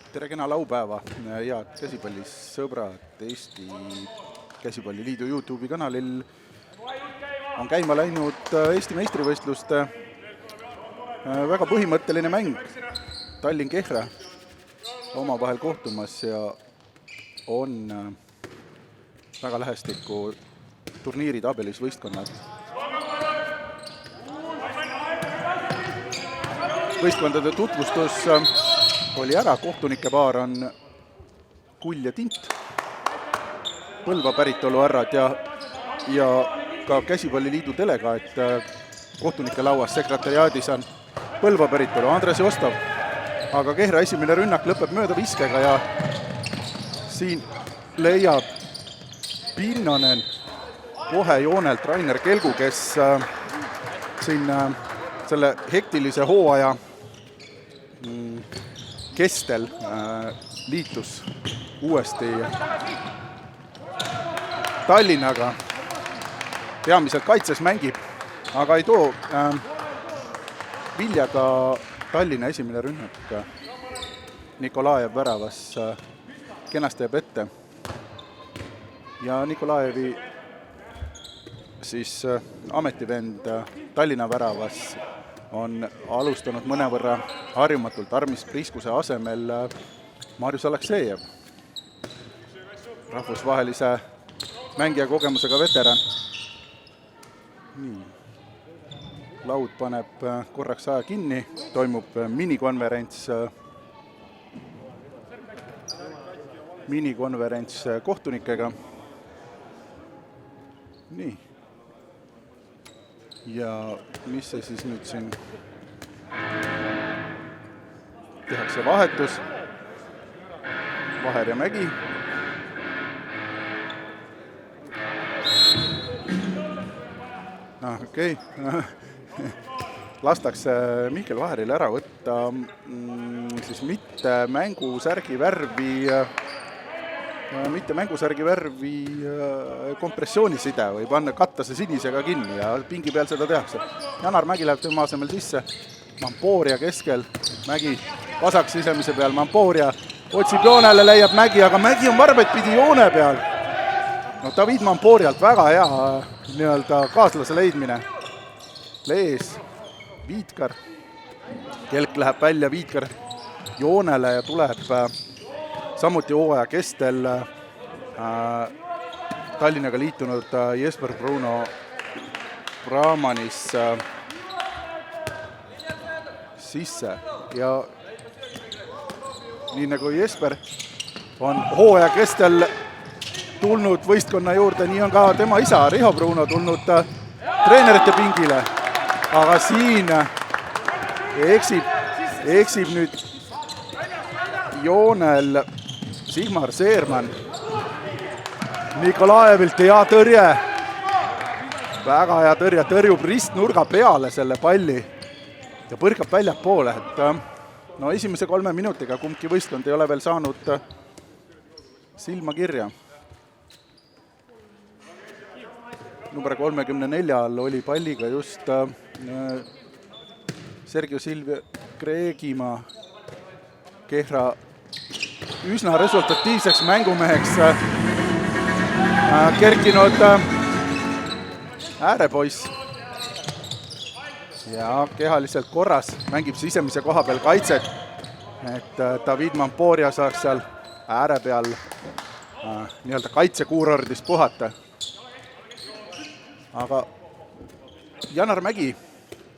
Tere kena laupäeva, head käsipallisõbrad. Eesti Käsipalliliidu YouTube'i kanalil on käima läinud Eesti meistrivõistluste väga põhimõtteline mäng. Tallinn-Kehra omavahel kohtumas ja on väga lähestikku turniiri tabelis võistkonnad. Võistkondade tutvustus oli ära, kohtunike paar on Kull ja Tint, Põlva päritolu härrad ja ka Käsipalliliidu delegaat kohtunike lauas sekretariaadis on Põlva päritolu Andres Jostov, aga Kehra esimene rünnak lõpeb mööda viskega ja siin leiab Pinnonen kohe joonelt Rainer Kelgu, kes siin selle hektilise hooaja kestel liitus uuesti Tallinnaga. Peamiselt kaitses mängib, aga ei too viljaga Tallinna esimene rünnak. Nikolajev väravas kenasti jääb ette. Ja Nikolajevi siis ametivend Tallinna väravas on alustanud mõnevõrra harjumatult Armis Priskuse asemel Marius Aleksejev, rahvusvahelise mängija kogemusega veteran. Nii. Laud paneb korraks aja kinni, toimub minikonverents kohtunikega. Nii. Ja mis see siis nüüd siin tehakse vahetus, Vaher ja Mägi. Okei. Lastakse Mihkel Vaheril ära võtta siis mitte mängusärgi värvi kompressiooniside või panna katta see sinisega kinni ja pingi peal seda tehakse. Janar Mägi läheb tema asemel sisse, Mampooria keskel, Mägi vasak sisemise peal, Mampooria otsib joonele, leiab Mägi, aga Mägi on varbeid pidi joone peal. No David Mampoorialt väga hea kaaslase leidmine. Lees, Viitkar, Kelk läheb välja, Viitkar joonele ja tuleb samuti hooaja kestel Tallinnaga liitunud Jesper Bruno Brahmanis sisse. Ja nii nagu Jesper on hooaja kestel tulnud võistkonna juurde, nii on ka tema isa Riho Bruno tulnud treenerite pingile. Aga siin eksib nüüd joonel Sigmar Seerman. Nikolajevilt hea tõrje. Väga hea tõrje, tõrjub ristnurga peale selle palli ja põrkab väljapoole. No esimese 3 minutiga kumbki võistkond ei ole veel saanud silma kirja. Number 34 oli palliga just Sergio Silvia Kreegimaa, Kehra üsna resultatiivseks mängumeheks kerkinud äärepoiss. Ja kehaliselt korras mängib sisemise koha peal kaitset, et David Mampooria saaks seal ääre peal nii-öelda kaitsekuurordist puhata. Aga Janar Mägi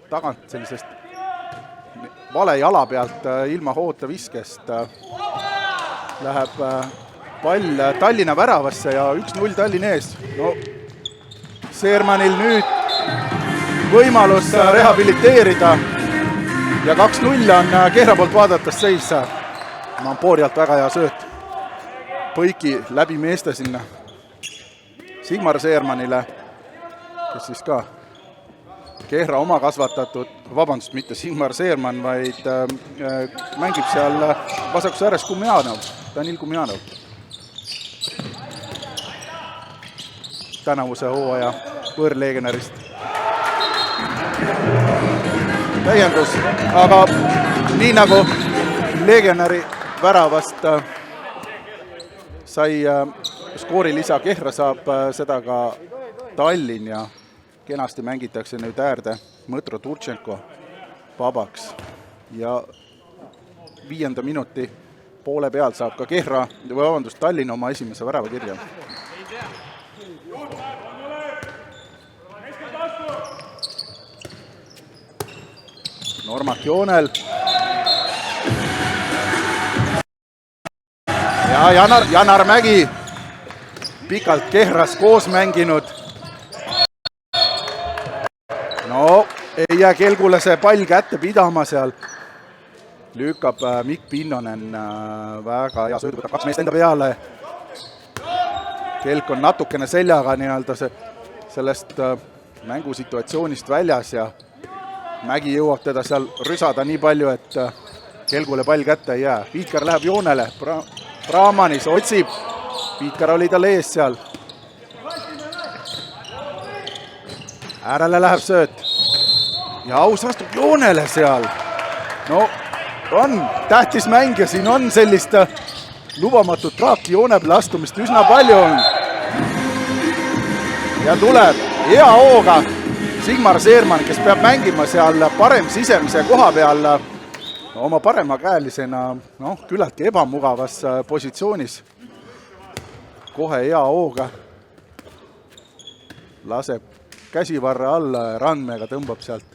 tagant sellisest vale jala pealt ilma hoota viskest läheb pall Tallinna väravasse ja 1-0 Tallinn ees. No, Seermanil nüüd võimalus rehabiliteerida ja 2-0 on Kehra poolt vaadates seis. Mampoorialt väga hea sööt. Põiki läbi meeste sinna Sigmar Seermanile, kes siis ka Kehra oma kasvatatud, vabandust, mitte Sigmar Seerman, vaid mängib seal vasakus ääres Danil Kumjanov. Tänavuse hooaja võõrleegionärist. täiendus, aga nii nagu legionäri väravast sai skoorilisa Kehra saab seda ka Tallinn ja kenasti mängitakse nüüd äärde Mõtro Turtšenko vabaks ja 5. minuti poole peal saab ka Kehra, Tallinn oma esimese värava kirja. Normak joonel. Ja Janar Mägi pikalt Kehras koos mänginud. No, ei jää Kelgule see pall kätte pidama seal. Lükkab Mikk Pinnonen väga hea söödu, võtab 2 meest enda peale. Kelk on natukene seljaga nii-öelda sellest mängusituatsioonist väljas ja Mägi jõuab teda seal rüsada nii palju, et Kelgule pall kätte ei jää. Viitkar läheb joonele, Brahmanis otsib, Viitkar oli tal ees seal. Äärele läheb sööt ja Aus astub joonele seal. No, on tähtis mäng ja siin on sellist lubamatut traaki joone peale astumist üsna palju on. Ja tuleb hea hooga Sigmar Seermann, kes peab mängima seal parem sisemise koha peal oma paremakäelisena küllaltki ebamugavas positsioonis. Kohe hea hooga laseb käsivarre alla ja Randmeega tõmbab sealt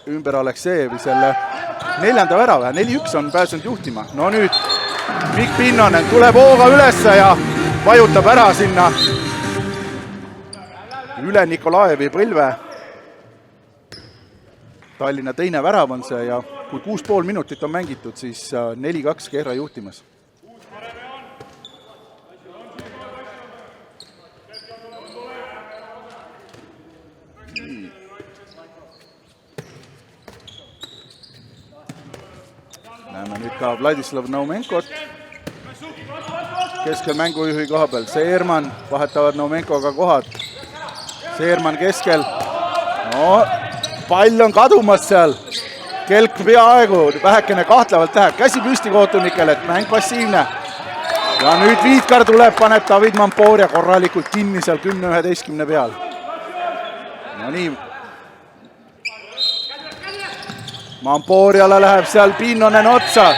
ümber Aleksejevi selle 4. värava. 4-1 on pääsenud juhtima. No nüüd Mikk Pinnonen tuleb hooga ülesse ja vajutab ära sinna üle Nikolajevi põlve. Tallinna teine värav on see ja kui 6,5 minutit on mängitud, siis 4-2 Kehra juhtimas. Näeme nüüd ka Vladislav Naumenkot keskel mängujuhi koha peal. Seermann vahetavad Naumenkoga kohad. Seermann keskel. No, pall on kadumas seal. Kelk peaaegu vähekene kahtlevalt läheb. Käsi püsti kohtunikele, et mäng passiivne. Ja nüüd Viitkar tuleb, paneb David Mamporia korralikult kinni seal 10-11 peal. No nii. Mamporiale läheb seal Pinnonen otsa.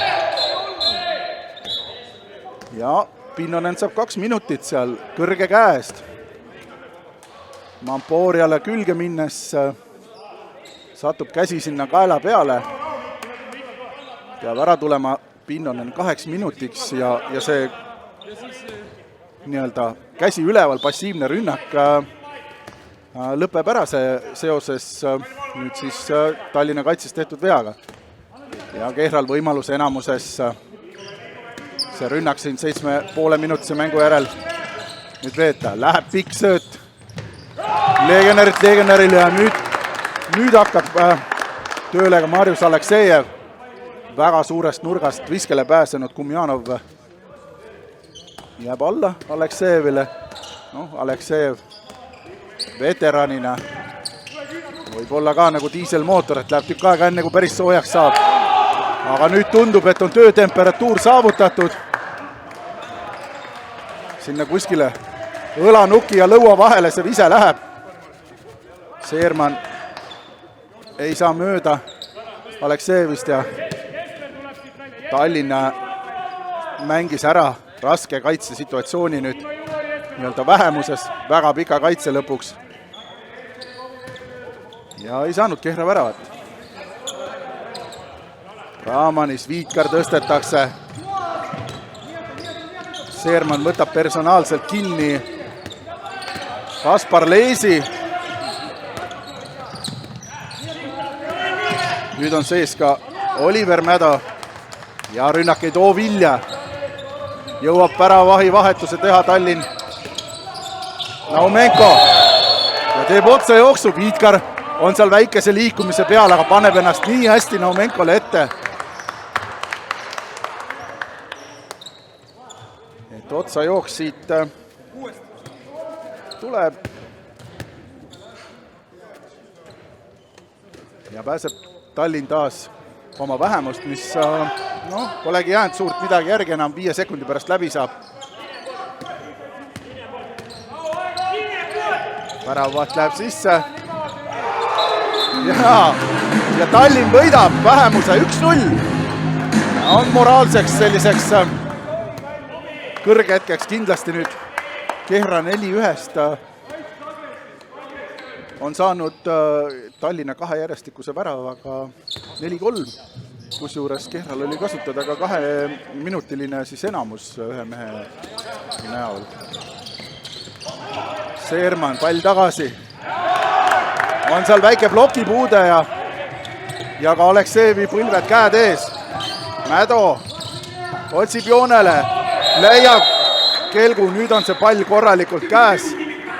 Ja Pinnonen saab 2 minutit seal kõrge käest. Mamporiale külge minnes satub käsi sinna kaela peale. Peab ära tulema Pinnonen 8 minutiks ja see nii-öelda käsi üleval passiivne rünnak lõpeb ära seoses nüüd siis Tallinna kaitses tehtud veaga. Ja Kehral võimalus enamuses see rünnak siin 7,5 minutise mängu järel nüüd veeta. Läheb pikk sööt Leegionerile ja nüüd hakkab tööle ka Marius Aleksejev. Väga suurest nurgast viskele pääsenud Kumjanov jääb alla Aleksejevile. Aleksejev veteranina võib olla ka nagu diiselmootor, et läheb tükk aega enne, kui päris soojaks saab. Aga nüüd tundub, et on töötemperatuur saavutatud. Sinna kuskile õlanuki ja lõua vahele see vise läheb. Seermann ei saa mööda Aleksejevist ja Tallinna mängis ära raske kaitsesituatsiooni nüüd nii-öelda vähemuses, väga pika kaitse lõpuks. Ja ei saanud Kehra väravat. Raamanis Viitkar tõstetakse. Seermann võtab personaalselt kinni Kaspar Leesi. Nüüd on sees ka Oliver Mädo ja rünnak ei too vilja. Jõuab väravahi vahetuse teha Tallinn. Naumenko ja teeb otse jooksu. Viitkar on seal väikese liikumise peal, aga paneb ennast nii hästi Naumenkole ette. Et otsa jooks siit tuleb ja pääseb Tallinn taas oma vähemust, mis polegi jäänud suurt midagi järgi enam, 5 sekundi pärast läbi saab. Väravaht läheb sisse. Ja Tallinn võidab vähemuse 1-0. On moraalseks selliseks kõrgehetkeks kindlasti nüüd Kehra 4-1 on saanud Tallinna 2 järjestikuse väravaga 4-3, kusjuures Kehral oli kasutada ka 2-minutiline siis enamus ühe mehe näol. Seerman, pall tagasi. On seal väike plokipuude ja ka Aleksejevi põlved käed ees. Mädo otsib joonele, leiab kelgu, nüüd on see pall korralikult käes.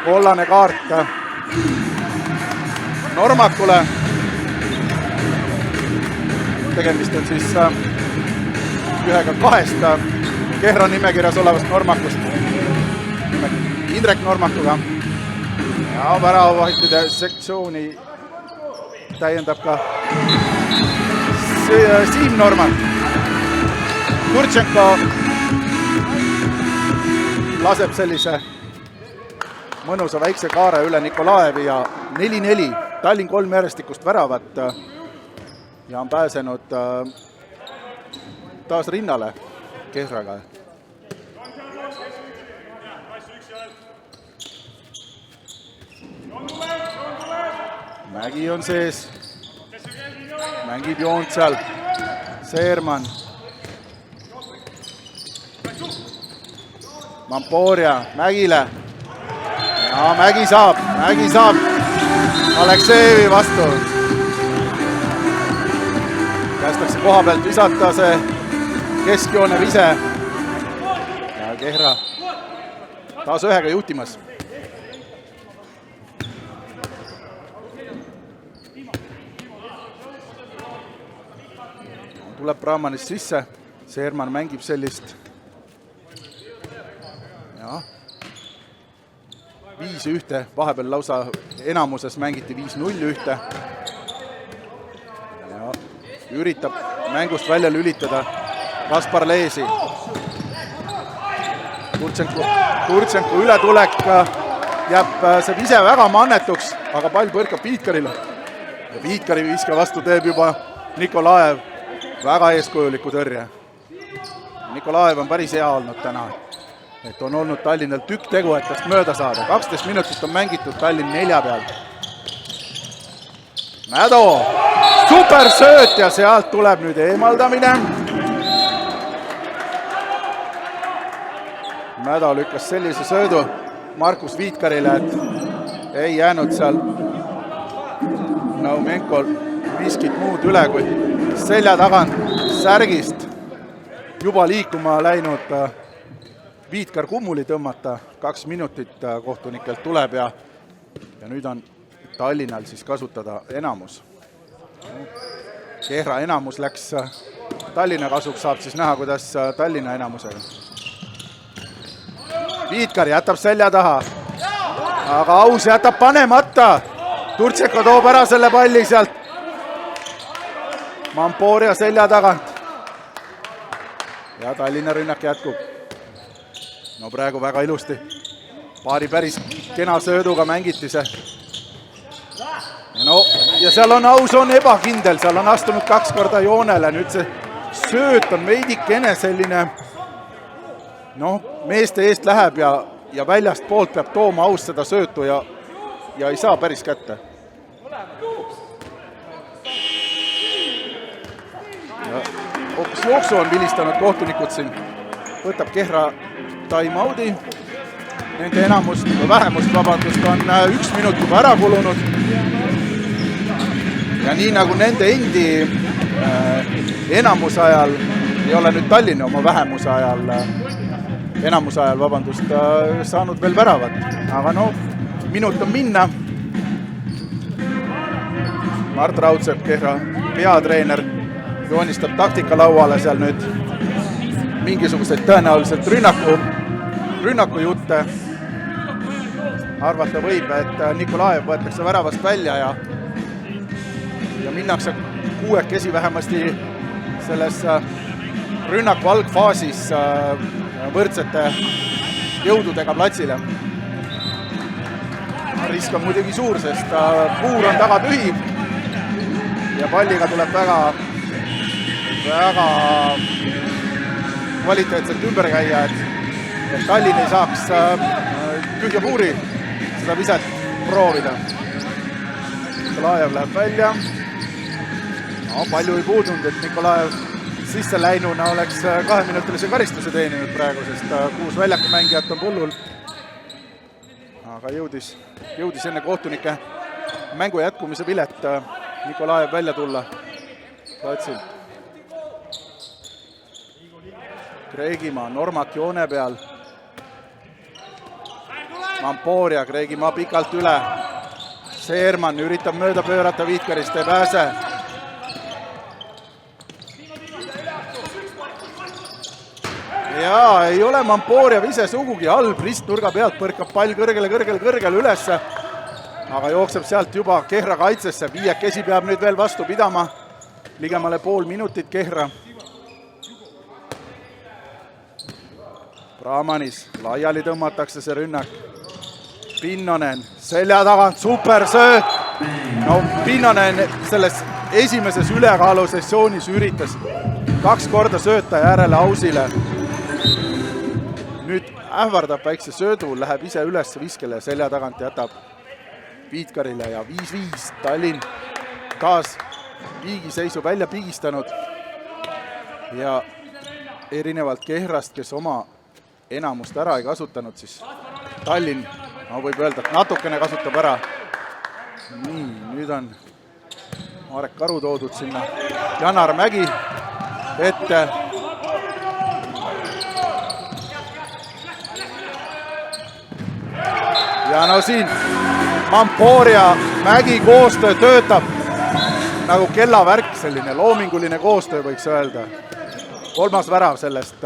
Kollane kaart Normakule. Tegemist on siis ühega 2 Kehra nimekirjas olevast Normakust. Indrek Normakuga. Ja väravavahtide sektsiooni täiendab ka Siim Normak. Turtšenko laseb sellise mõnusa väikse kaare üle Nikolaevi ja 4-4. Tallinn 3 järjestikust väravat ja on pääsenud taas rinnale Kehraga. Mägi on sees, mängib joont seal, Seerman, Mamporia Mägile ja Mägi saab Aleksejevi vastu. Kästakse koha pealt visata see keskjoone vise ja Kehra taas 1-ga juhtimas. Tuleb Brahmanist sisse, Seerman mängib sellist 5-1, vahepeal lausa enamuses mängiti 5-0-1 ja üritab mängust välja lülitada Kaspar Leesi. Turtšenko ületulek jääb see ise väga mannetuks, aga pall põrkab Piitkarile ja Piitkari viska vastu teeb juba Nikolaev. Väga eeskujuliku tõrje. Nikolaev on päris hea olnud täna, et on olnud Tallinnal tükk tegu, et tast mööda saada. 12 minutit on mängitud Tallinn 4 peal. Mädo, super sööt ja sealt tuleb nüüd eemaldamine. Mädo lükkas sellise söödu Markus Viitkarile, et ei jäänud seal Naumenkol miskit muud üle, kui selja tagant särgist juba liikuma läinud Viitkar kummuli tõmmata. 2 minutit kohtunikelt tuleb ja nüüd on Tallinnal siis kasutada enamus. Kehra enamus läks Tallinna kasuks, saab siis näha, kuidas Tallinna enamusega. Viitkar jätab selja taha, aga Aus jätab panemata. Turtšenko toob ära selle palli sealt Mamporia selja tagant. Ja Tallinna rünnak jätkub. No praegu väga ilusti. Paari päris kena sööduga mängiti see. Ja seal on Aus on ebakindel, seal on astunud 2 korda joonele. Nüüd see sööt on veidikene selline, meeste eest läheb ja väljast poolt peab tooma Aus seda söötu ja ei saa päris kätte. Hoopis jooksu on vilistanud kohtunikud siin. Võtab Kehra time-out'i. Nende vähemust on 1 minut juba ära kulunud. Ja nii nagu nende endi enamuse ajal, ei ole nüüd Tallinna oma vähemuse ajal, saanud veel väravat. Aga minut on minna. Mart Raudsepp, Kehra peatreener, joonistab taktikalauale seal nüüd mingisuguseid tõenäoliselt rünnaku jutte. Arvata võib, et Nikolaev võetakse väravast välja ja minnakse kuuekesi vähemasti selles rünnaku algfaasis võrdsete jõududega platsile. Risk on muidugi suur, sest puur on taga tühi ja palliga tuleb väga kvaliteetselt ümber käia, et Tallinn ei saaks tühja puuri seda viset proovida. Nikolajev läheb välja. No, palju ei puudunud, et Nikolajev sisse läinuna oleks 2-minutilise karistuse teeninud praegu, sest 6 väljakumängijat on pullul. Aga jõudis enne kohtunike mängu jätkumise pilet Nikolajev välja tulla platsilt. Kreegimaa, Normak joone peal. Mamporia, Kreegimaa pikalt üle. Seermann üritab mööda pöörata Viitkarist, ei pääse. Jaa, ei ole Mamporia ise sugugi halb, ristnurga pealt põrkab pall kõrgele ülesse, aga jookseb sealt juba Kehra kaitsesse. Viiekesi peab nüüd veel vastu pidama, ligemale pool minutit Kehra. Brahmanis, laiali tõmmatakse see rünnak. Pinnonen, selja tagant, super sööt. No Pinnonen selles esimeses ülekaalusessioonis üritas 2 korda sööta järele Ausile. Nüüd ähvardab väikse söödu, läheb ise üles viskele ja selja tagant jätab Viitkarile ja 5-5. Tallinn taas piigiseisu välja pigistanud ja erinevalt Kehrast, kes oma enamust ära ei kasutanud, siis Tallinn, võib öelda, et natukene kasutab ära. Nii, nüüd on Marek Karu toodud sinna. Janar Mägi ette. Ja no siin Mamporia Mägi koostöö töötab nagu kellavärk, selline loominguline koostöö võiks öelda. 3. värav sellest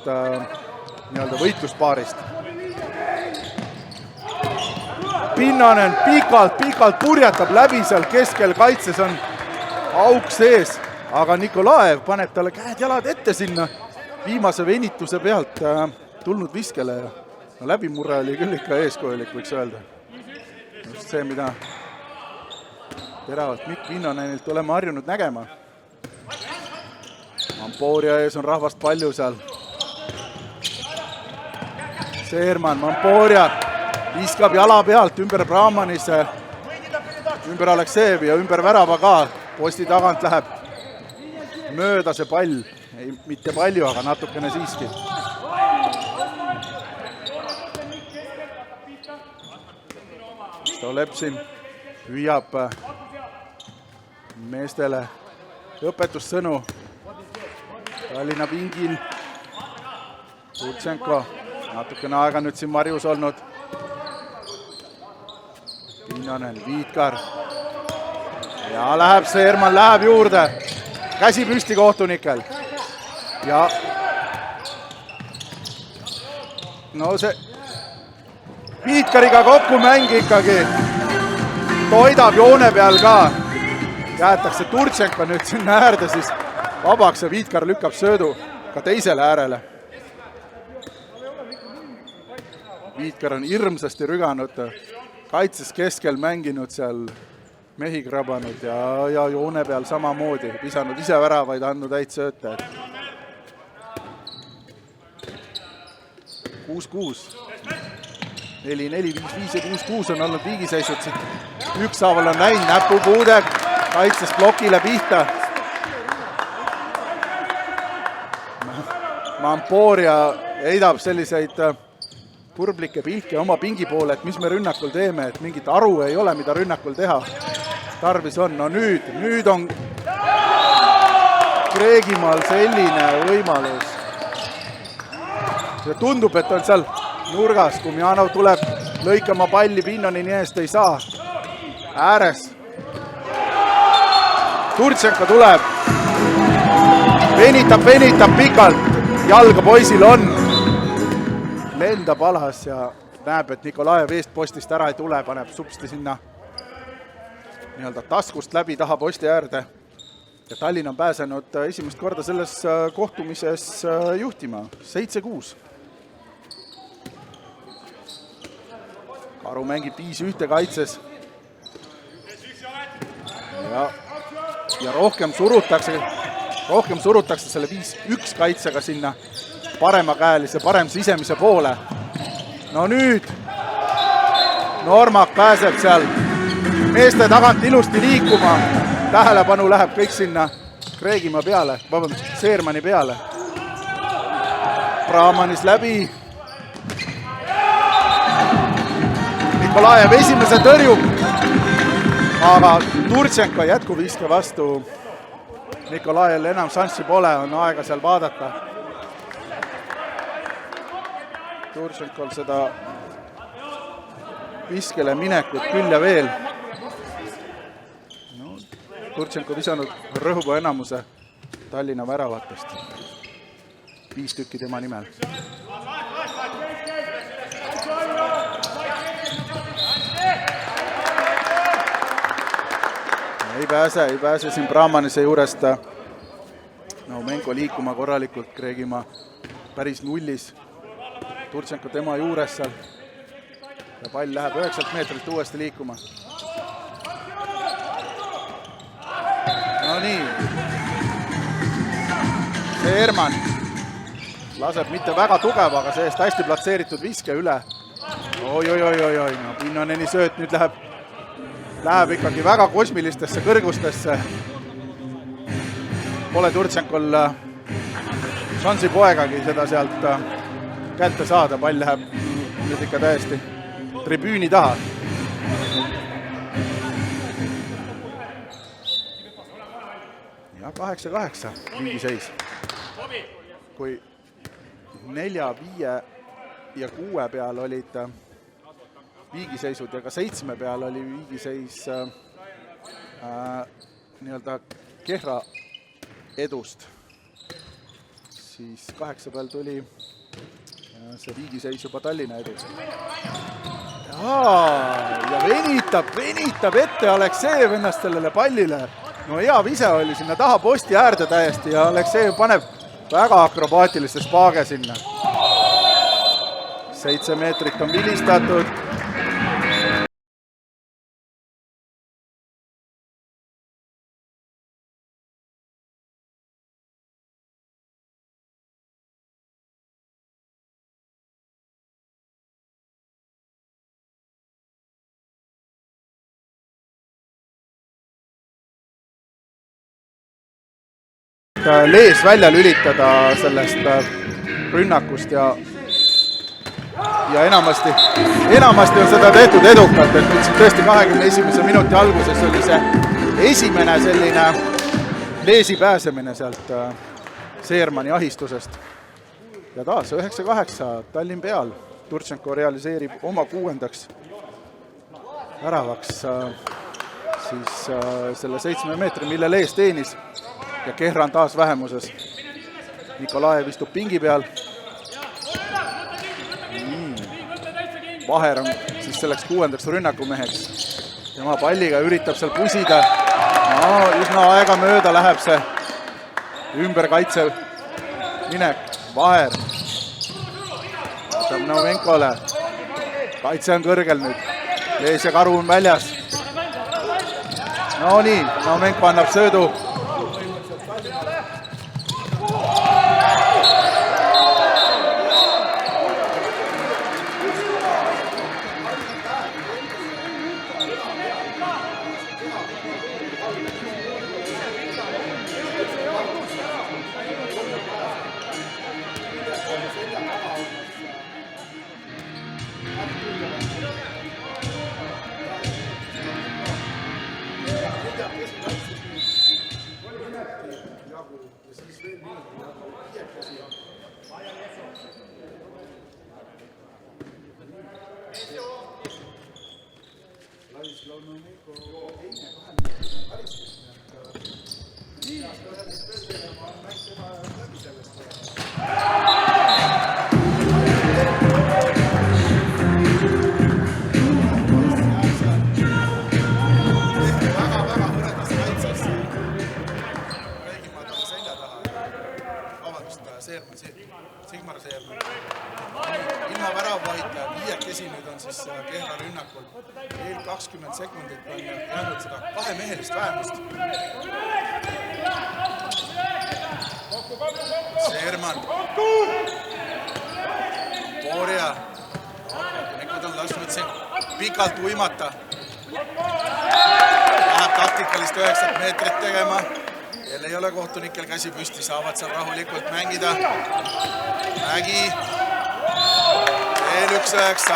nii-öelda võitluspaarist. Pinnonen pikalt purjetab läbi seal keskel, kaitses on auk sees, aga Nikolajev paneb talle käed-jalad ette sinna viimase venituse pealt tulnud viskele ja no läbimurre oli küll ikka eeskujulik, võiks öelda. Just see, mida teravalt Mikk Pinnonenilt oleme harjunud nägema. Mamporia ees on rahvast palju seal. Seermann, Mamporia viskab jala pealt ümber Brahmanisse, ümber Aleksejevi ja ümber värava ka. Posti tagant läheb mööda see pall. Ei, mitte palju, aga natukene siiski. Stolepsin hüüab meestele õpetussõnu. Tallinna pingil Turtšenko, natukene aega nüüd siin marjus olnud. Pinnonen, Viitkar. Ja läheb Seermann, läheb juurde. Käsi püsti kohtunikel. Ja no see Viitkariga kokku mäng ikkagi. Toidab joone peal ka. Jäetakse Turtšenko nüüd sinna äärde siis vabaks ja Viitkar lükkab söödu ka teisele äärele. Viitkar on hirmsasti rüganud, kaitses keskel mänginud seal, mehi krabanud ja joone peal samamoodi, pisanud ise väravaid, andnud häid sööte. 6-6, 4-4, 5-5 ja 6-6 on olnud viigiseisud siit. Ükshaaval on läinud, näpupuude, kaitses blokile pihta. Mamporia heidab selliseid purblikke pilke oma pingi poole, et mis me rünnakul teeme, et mingit aru ei ole, mida rünnakul teha. Tarvis on, no nüüd on Kreegimaal selline võimalus. Ja tundub, et on seal nurgas, Kumjanov tuleb lõikama palli, Pinnonini eest ei saa. Ääres. Turtšenko tuleb. Venitab pikalt. Jalga poisil on. Lendab alas ja näeb, et Nikolajev eest postist ära ei tule, paneb supsti sinna nii-öelda taskust läbi taha posti äärde ja Tallinn on pääsenud esimest korda selles kohtumises juhtima, 7-6. Karu mängib 5-1 kaitses ja rohkem surutakse selle 5-1 kaitsega sinna paremakäelise, parem sisemise poole. No nüüd Normak pääseb seal meeste tagant ilusti liikuma. Tähelepanu läheb kõik sinna Kreegimaa peale, Seermani peale. Brahmanis läbi. Nikolajev esimese tõrjub, aga Turtšenko jätkuviske vastu. Nikolajel enam šanssi pole, on aega seal vaadata. Turtšenkol seda viskele minekut küll ja veel. No, Turtšenko visanud rõhuva enamuse Tallinna väravatest. 5 tükki tema nimel. Ei pääse siin Brahmanise juurest Naumenko liikuma korralikult, Kreegimaa päris nullis. Turtšenko tema juures seal ja pall läheb 9 meetrit uuesti liikuma. No nii. Seerman laseb mitte väga tugev, aga seest hästi platseeritud viske üle. Oi, no Pinnoneni sööt nüüd läheb ikkagi väga kosmilistesse kõrgustesse. Pole Turtšenkol šansi poegagi seda sealt kätte saada, pall läheb nüüd ikka täiesti tribüüni taha. Ja 8-8 viigiseis. Kui 4, 5 ja 6 peal olid viigiseisud ja ka 7 peal oli viigiseis nii-öelda kehra edust, siis 8 peal tuli see viigiseis juba Tallinna edus. Ja venitab ette Aleksejev ennast sellele pallile. No hea vise oli sinna taha posti äärde täiesti ja Aleksejev paneb väga akrobaatiliste spaage sinna. 7 meetrit on vilistatud. Lees välja lülitada sellest rünnakust ja enamasti on seda tehtud edukalt, et nüüd siin tõesti 21. minuti alguses oli see esimene selline Leesi pääsemine sealt Seermani ahistusest. Ja taas 9-8 Tallinn peal. Turtšenko realiseerib oma 6. väravaks siis selle 7 meetri, mille Lees teenis. Ja Kehra on taas vähemuses. Nikolajev istub pingi peal. Vaher on siis selleks 6. rünnakumeheks. Tema palliga üritab seal pusida. No, üsna aega mööda läheb see ümberkaitse minek. Vaher. Võtab Naumenkole. Kaitse on kõrgel nüüd. Lees ja Karu on väljas. No nii, Naumenko annab söödu. ilma väravahita, viiekesi nüüd on siis Kehra rünnakul. Veel 20 sekundit on jäänud seda kahemehelist vähemust. Seerman. Pooria. Nikud on lasknud siin pikalt uimata. Läheb taktikalist 9 meetrit tegema. Veel ei ole kohtunikel käsi püsti, saavad seal rahulikult mängida. Mägi. Veel 1-9.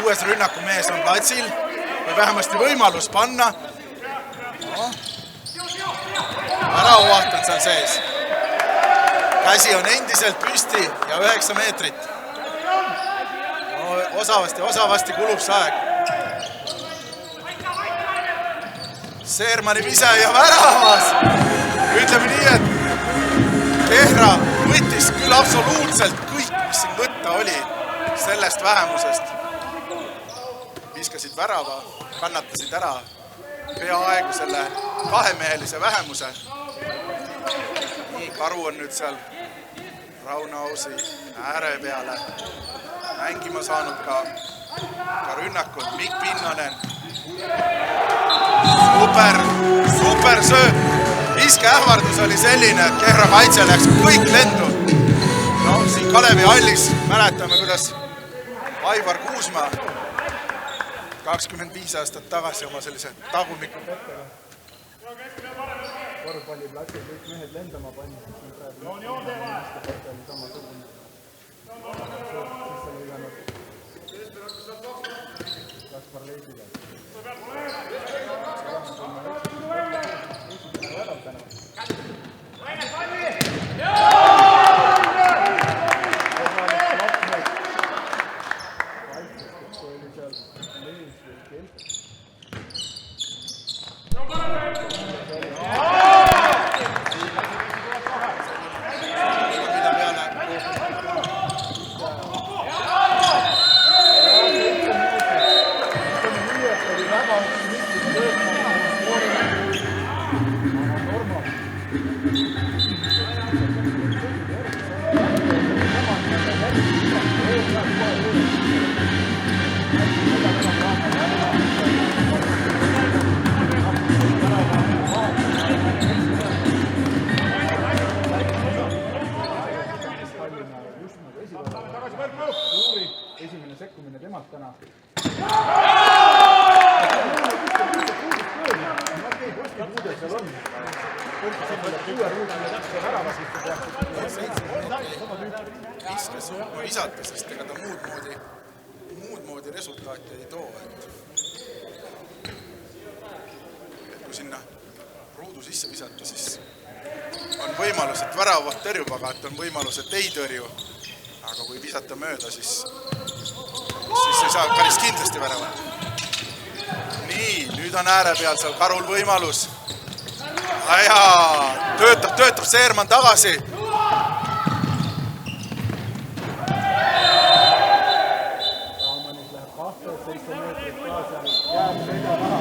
Uues rünnakumees on platsil. Või vähemasti võimalus panna. Väravaht on seal sees. Käsi on endiselt püsti ja 9 meetrit. Osavasti kulub see aeg. Seermani vise ja väravas. Ütleme nii, et Kehra võttis küll absoluutselt kõik, mis siin võtta oli sellest vähemusest. Viskasid värava, kannatasid ära peaaegu selle kahemehelise vähemuse. Nii, Karu on nüüd seal Raunausi ääre peale mängima saanud ka rünnakul. Mikk Pinnonen. Super sööt. Viskeähvardus oli selline, et Kehra kaitse läks kõik lendu. No, siin Kalevi hallis mäletame, kuidas Aivar Kuusmaa 25 aastat tagasi oma sellise tagumiku pettega. Korvpalliplatsil kõik mehed lendama panid. Kaspar Leisile. Esimene sekkumine temalt täna. Visata, sest ega ta muud moodi resultaati ei too. Et kui sinna ruudu sisse visata, siis on võimalus, et väravaht tõrjub, aga et on võimalus, et ei tõrju. Aga kui visata mööda, siis ei saa päris kindlasti väravat. Nii, nüüd on ääre peal seal Karul võimalus. Töötab Seerman tagasi. Raamanit läheb 27 meetrit kaasa. Jääb selja taha.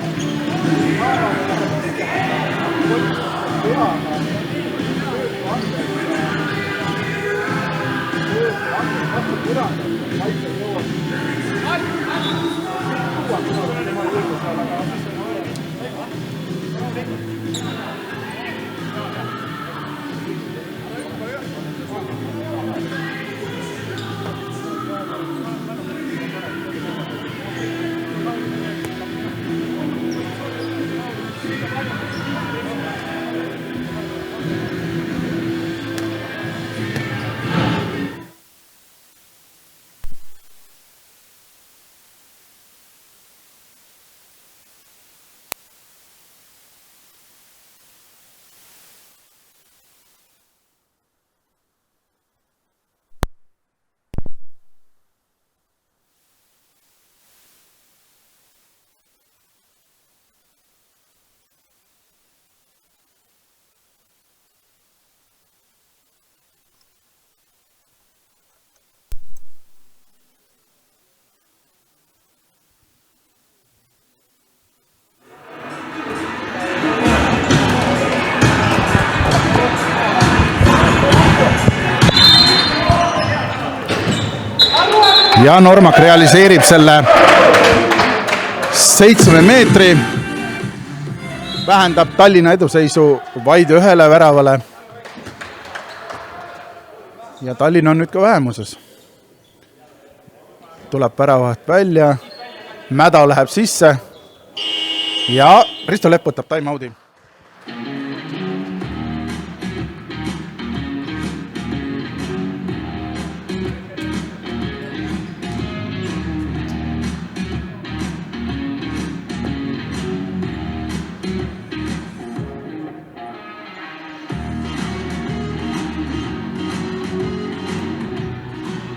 ja Normak realiseerib selle 7 meetri. Vähendab Tallinna eduseisu vaid 1 väravale. Ja Tallinn on nüüd ka vähemuses. Tuleb väravahest välja. Mäda läheb sisse. Ja Risto Lepp võtab time-out'i.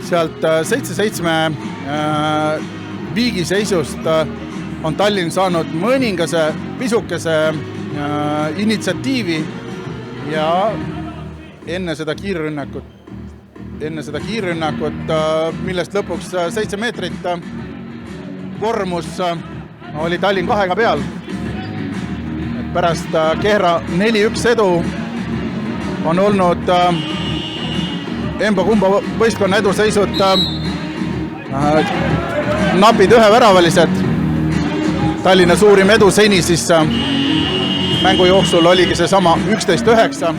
Sealt 7-7 viigiseisust on Tallinn saanud mõningase pisukese initsiatiivi ja enne seda kiirrünnakut, millest lõpuks 7 meetrit vormus, oli Tallinn 2 peal. Et pärast Kehra 4-1 edu on olnud Emba-kumba võistkonna eduseisud napid 1 väravalised. Tallinna suurim edu seni siis mängu jooksul oligi see sama 11-9.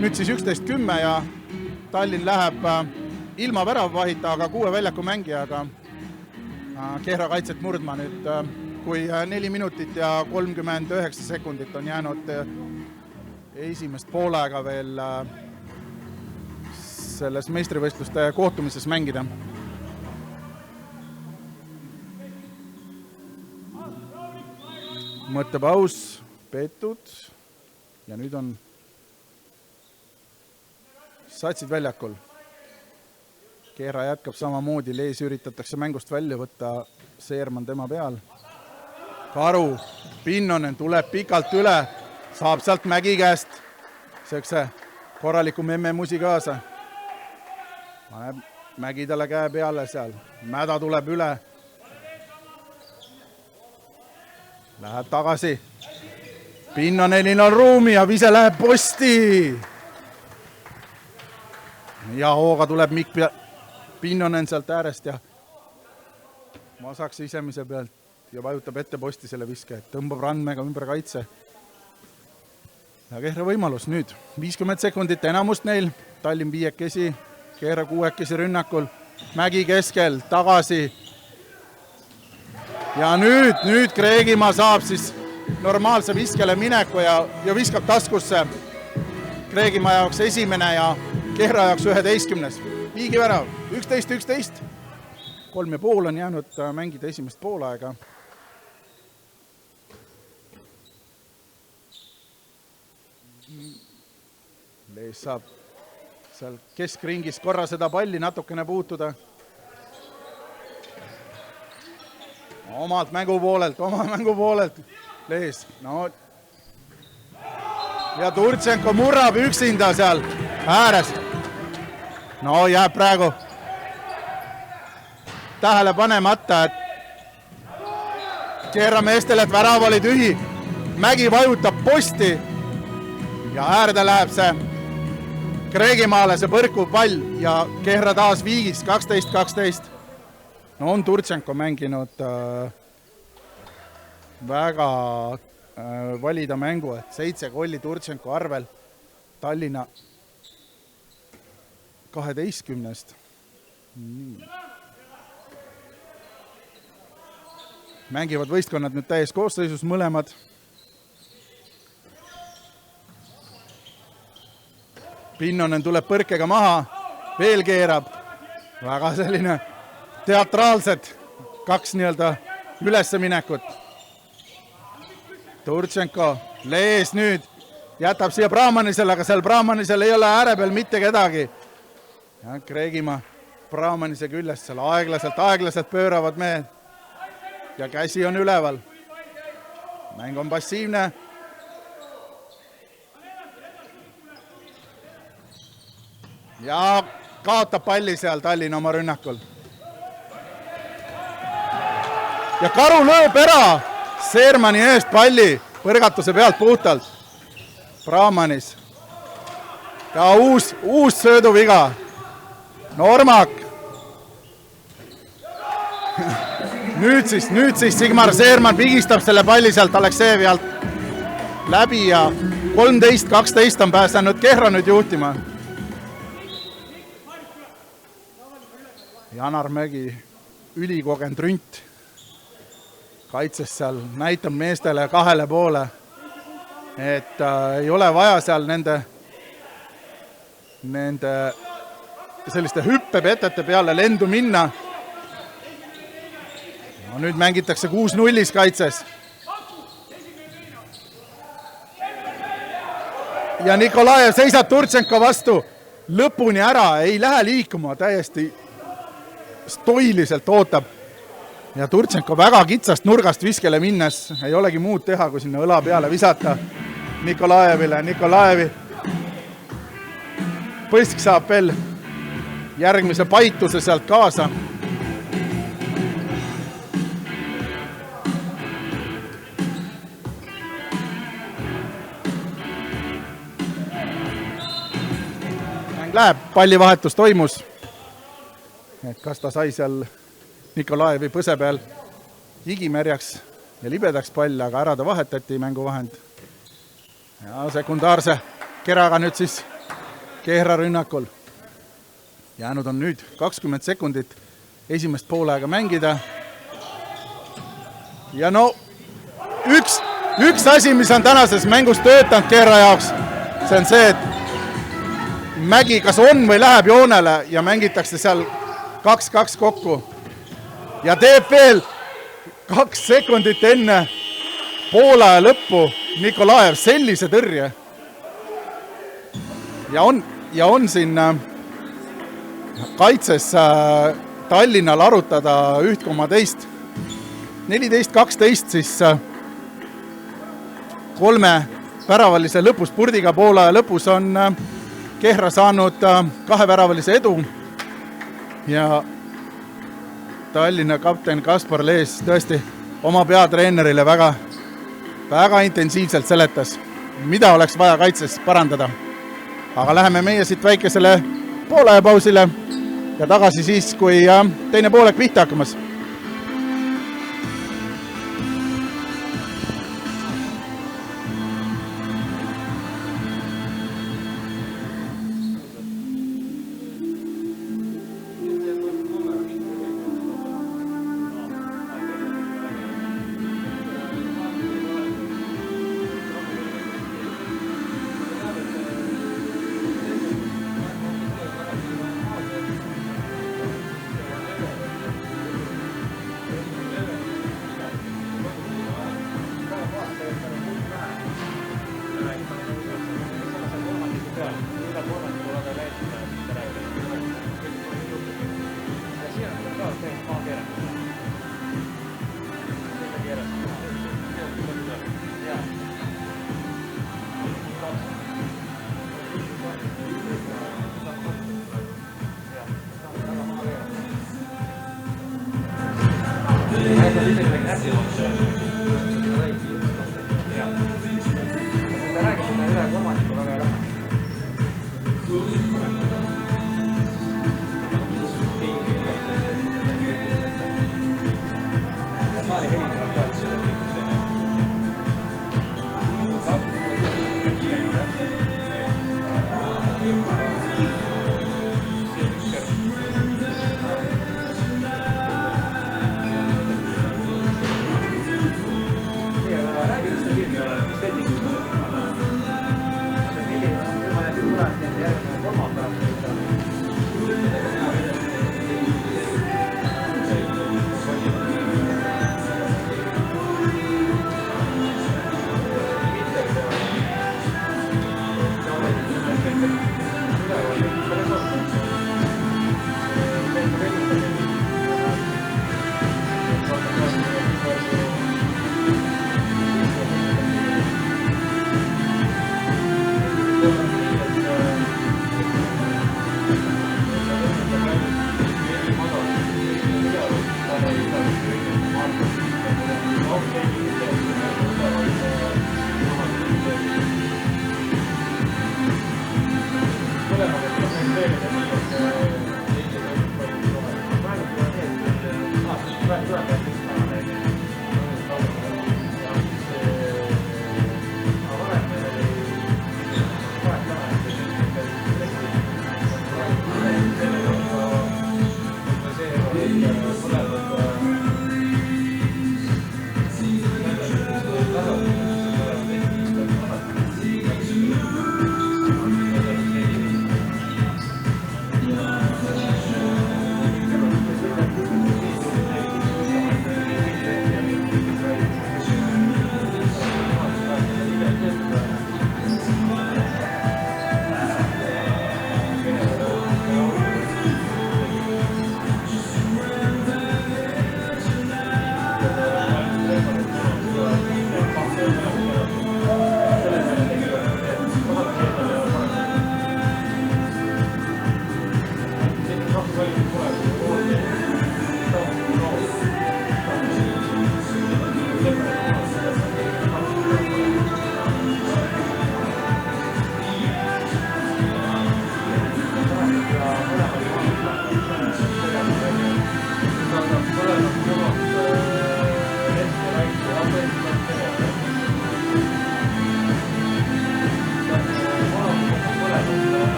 Nüüd siis 11-10 ja Tallinn läheb ilma väravvahita, aga 6 väljaku mängijaga Kehra kaitset murdma nüüd, kui 4 minutit ja 39 sekundit on jäänud esimest poolega veel selles meistrivõistluste kohtumises mängida. Mõttepaus peetud ja nüüd on satsid väljakul. Kehra jätkab samamoodi, Lees üritatakse mängust välja võtta, Seerman tema peal. Karu, Pinnonen tuleb pikalt üle, saab sealt Mägi käest söökse korraliku memme-musi kaasa. Mägi talle käe peale seal, Mäda tuleb üle. Läheb tagasi. Pinnonenil on ruumi ja vise läheb posti. Ja hooga tuleb Mikk Pinnonen sealt äärest ja vasaks isemise pealt ja vajutab ette posti selle viske, et tõmbab Randmega ümber kaitse. Ja Kehra võimalus nüüd. 50 sekundit enamust neil, Tallinn 5 Kehra 6 rünnakul, Mägi keskel, tagasi. Ja nüüd Kreegimaa saab siis normaalse viskele mineku ja viskab taskusse. Kreegimaa jaoks esimene ja Kehra jaoks 11. Viigivärav, 11-11. 3,5 on jäänud mängida esimest poolaega. Lees saab seal keskringis korra seda palli natukene puutuda. Oma mängu poolelt. Lees, no. Ja Turtšenko murrab üksinda seal ääres. No jääb praegu tähele panemata, et Kehra meestel, et värav oli tühi. Mägi vajutab posti ja äärde läheb see Kreegimaale see põrkuv pall ja Kehra taas viigis 12-12. No on Turtšenko mänginud väga valida mängu, et 7 golli Turtšenko arvel Tallinna 12. Mängivad võistkonnad nüüd täies koosseisus mõlemad. Pinnonen tuleb põrkega maha, veel keerab. Väga selline teatraalsed 2 nii-öelda üleseminekut. Turtšenko, Lees nüüd jätab siia Brahmanisele, aga seal Brahmanisel ei ole ääre peal mitte kedagi. Ja Kreegimaa Brahmanise küljest seal aeglaselt pööravad mehed. Ja käsi on üleval. Mäng on passiivne. Ja kaotab palli seal Tallinn oma rünnakul. Ja Karu lööb ära Seermani eest palli põrgatuse pealt puhtalt. Brahmanis. Ja uus sööduviga. Normak. Nüüd siis Sigmar Seerman pigistab selle palli sealt Aleksejevi alt läbi ja 13-12 on pääsenud Kehra nüüd juhtima. Janar Mägi, ülikogenud rünt, kaitses seal, näitab meestele 2 poole, et ei ole vaja seal nende selliste hüppepetete peale lendu minna. No, nüüd mängitakse 6-0 kaitses. Ja Nikolajev seisab Turtšenko vastu lõpuni ära, ei lähe liikuma, täiesti stoiliselt ootab. Ja Turtšenko väga kitsast nurgast viskele minnes ei olegi muud teha, kui sinna õla peale visata Nikolajevile. Nikolajevi Põsk saab veel järgmise paituse sealt kaasa. Mäng läheb, pallivahetus toimus. Et kas ta sai seal Nikolajevi põse peal igimärjaks ja libedaks pall, aga ära ta vahetati mänguvahend. Ja sekundaarse keraga nüüd siis Kehra rünnakul. Jäänud on nüüd 20 sekundit esimest poolega mängida. Ja no üks asi, mis on tänases mängus töötanud Kehra jaoks, see on see, et Mägi kas on või läheb joonele ja mängitakse seal 2-2 kokku. Ja teeb veel 2 sekundit enne poole lõppu Nikolajev sellise tõrje. Ja on siin kaitses Tallinnal arutada 1,2. 14-12 siis 3 väravalise lõpuspurdiga poole lõpus on Kehra saanud 2 väravalise edu. Ja Tallinna kapten Kaspar Lees tõesti oma peatreenerile väga intensiivselt seletas, mida oleks vaja kaitses parandada. Aga läheme meie siit väikesele poolepausile ja tagasi siis, kui teine poolek pihta hakkamas.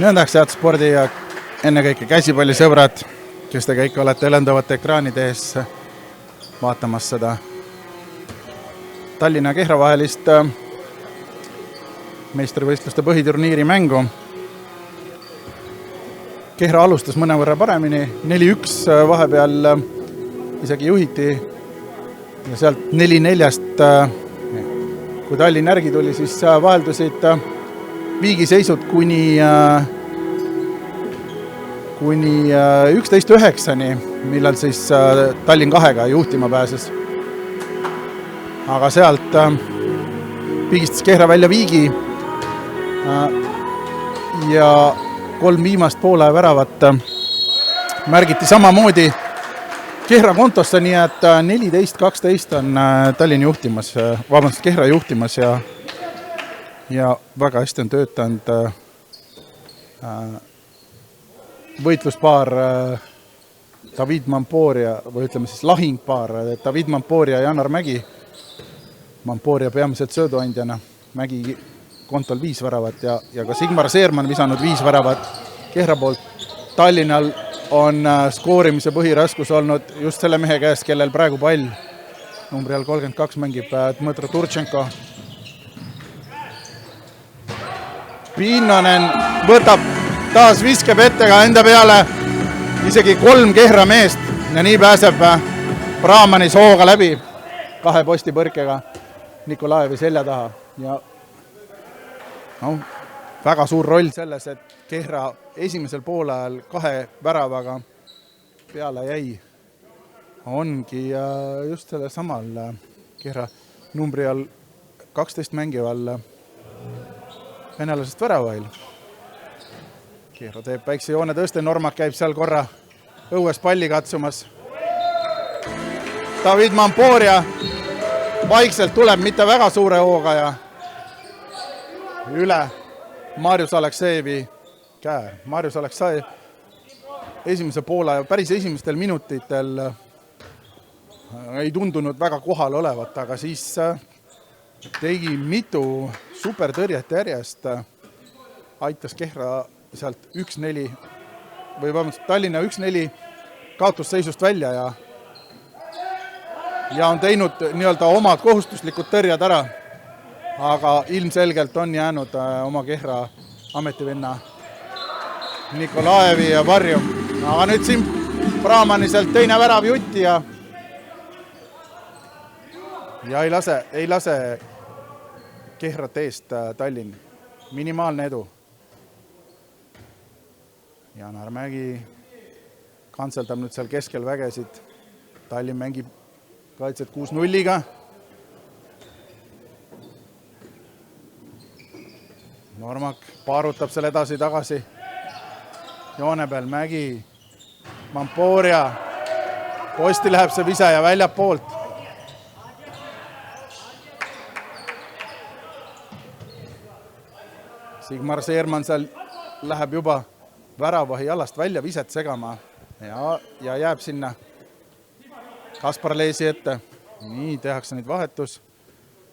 Nõndaks head spordi ja ennekõike käsipallisõbrad, kes te kõik olete lendavate ekraanide ees vaatamas seda Tallinna Kehra vahelist meistrivõistluste põhiturniiri mängu. Kehra alustas mõnevõrra paremini, 4-1 vahepeal isegi juhiti ja sealt 4-4-st, kui Tallinn järgi tuli, siis vaheldusid viigiseisud kuni 11-9-ni, millal siis Tallinn 2-ga juhtima pääses. Aga sealt pigistas Kehra välja viigi ja 3 viimast poole väravat märgiti samamoodi Kehra kontosse, nii et 14-12 on Tallinn juhtimas, vabandust, Kehra juhtimas ja väga hästi on töötanud võitluspaar David Mamporia, või ütleme siis lahingpaar David Mamporia ja Janar Mägi. Mamporia peamiselt sööduandjana, Mägi kontol 5 väravat ja ka Sigmar Seerman visanud 5 väravat Kehra poolt. Tallinnal on skoorimise põhiraskus olnud just selle mehe käest, kellel praegu pall numbri all 32 mängib Dmõtro Turtšenko. Pinnonen võtab taas viskeb ettega enda peale isegi 3 Kehra meest ja nii pääseb Brahmanis hooga läbi 2 posti põrkega Nikolaevi selja taha. Ja väga suur roll selles, et Kehra esimesel poolajal 2 väravaga peale jäi. Ongi just selle samal Kehra numbri all 12 mängival venelasest väravail. Kehra teeb väikse joone tõste, Normak käib seal korra õues palli katsumas. David Mamporia vaikselt tuleb mitte väga suure hooga ja üle Marius Aleksejevi käe. Marius Aleksejev esimese poole ja päris esimestel minutitel ei tundunud väga kohal olevat, aga siis tegi mitu supertõrjet järjest. Aitas Kehra sealt 1-4 või vabandust, Tallinna 1-4 kaotusseisust välja ja on teinud nii-öelda omad kohustuslikud tõrjad ära, aga ilmselgelt on jäänud oma Kehra ametivenna Nikolaevi ja varju. Aga nüüd siin Brahmaniselt teine värav jutti ja ei lase Kehrat eest Tallinn. Minimaalne edu. Janar Mägi kantseldab nüüd seal keskel vägesid. Tallinn mängib kaitset 6-0-ga. Normak paarutab seal edasi tagasi. Joone peal Mägi. Mamporia. Posti läheb see vise ja väljab poolt. Sigmar Seerman seal läheb juba väravahi jalast välja viset segama ja jääb sinna Kaspar Leesi ette. Nii tehakse nüüd vahetus.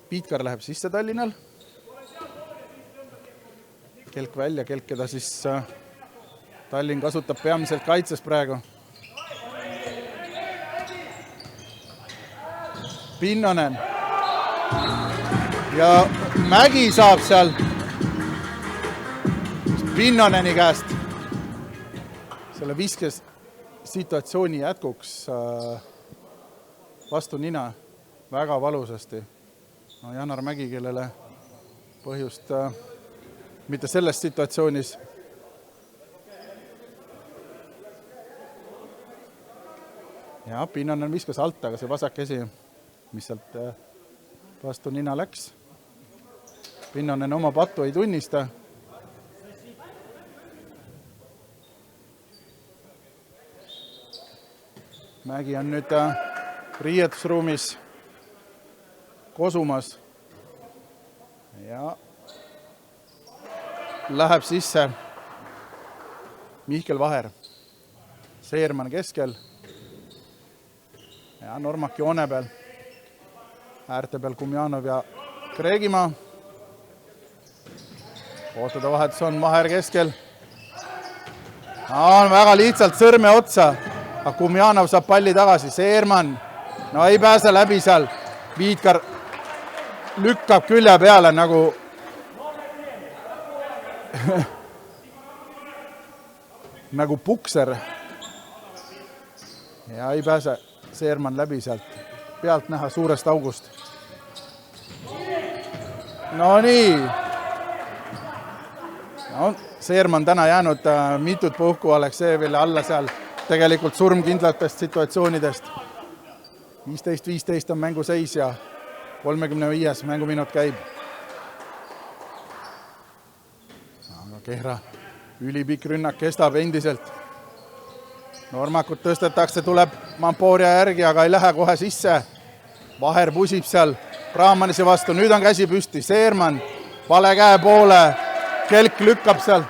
Piitkar läheb sisse Tallinnal. Kelk välja, kelk, keda siis Tallinn kasutab peamiselt kaitses praegu. Pinnonen. Ja Mägi saab seal Pinnoneni käest selle viskes situatsiooni jätkuks vastu nina väga valusasti. Janar Mägi, kellele põhjust mitte selles situatsioonis ja Pinnonen viskas alt, aga see vasak käsi, mis sealt vastu nina läks. Pinnonen oma pattu ei tunnista. Mägi on nüüd riietusruumis kosumas ja läheb sisse Mihkel Vaher. Seerman keskel ja Normak joone peal. Äärte peal Kumjanov ja Kreegimaa. Koostada vahetus on Vaher keskel. On väga lihtsalt sõrme otsa. Kumjanov saab palli tagasi, Seerman, no ei pääse läbi seal, Piitkar lükkab külje peale nagu nagu pukser ja ei pääse Seerman läbi sealt, pealt näha suurest august. No nii, No, Seerman täna jäänud mitut puhku Aleksejevile alla seal tegelikult surmkindlatest situatsioonidest. 15-15 on mängu seis ja 35. mänguminut käib. Aga Kehra ülipikk rünnak kestab endiselt. Normakut tõstetakse, tuleb Mamporia järgi, aga ei lähe kohe sisse. Vaher pusib seal Brahmanise vastu, nüüd on käsi püsti. Seerman vale käe poole, Kelk lükkab seal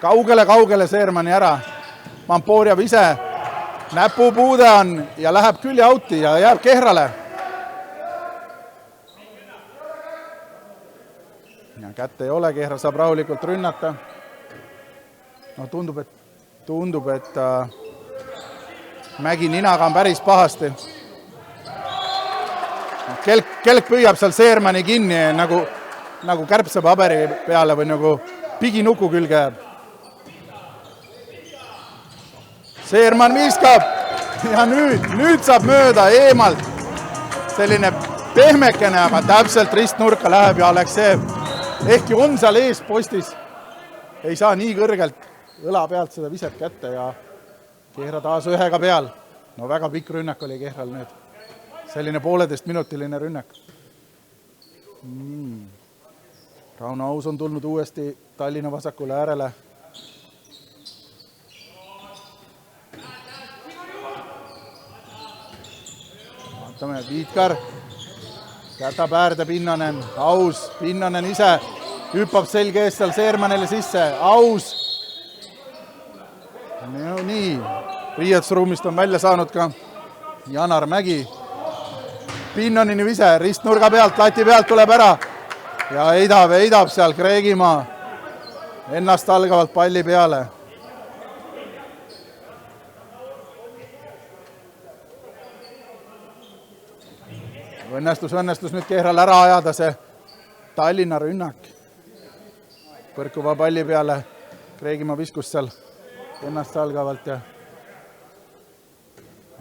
kaugele Seermani ära. Mamporia ise, näpupuude on ja läheb külje auti ja jääb Kehrale. Ja kätte ei ole, Kehra saab rahulikult rünnata. No tundub, et Mägi ninaga on päris pahasti. Kelk püüab seal Seermani kinni nagu kärbsepaberi peale või nagu piginuku külge jääb. Seerman viskab ja nüüd saab mööda eemalt. Selline pehmekene, aga täpselt ristnurka läheb ja Aleksejev ehkki on seal ees postis. Ei saa nii kõrgelt õla pealt seda viset kätte ja Kehra taas ühega peal. No väga pikk rünnak oli Kehral nüüd. Selline 1,5-minutiline rünnak. Rauno Aus on tulnud uuesti Tallinna vasakule äärele. Vaatame, Viitkar jätab äärde Pinnanen. Aus, Pinnanen ise hüppab selge eest seal Seermanile sisse. Aus. No nii, riietusruumist on välja saanud ka Janar Mägi. Pinnanini vise, ristnurga pealt, lati pealt tuleb ära ja heidab seal Kreegimaa ennast algavalt palli peale. Õnnestus nüüd Kehral ära ajada see Tallinna rünnak. Põrkuva palli peale Kreegimaa viskus seal ennast algavalt ja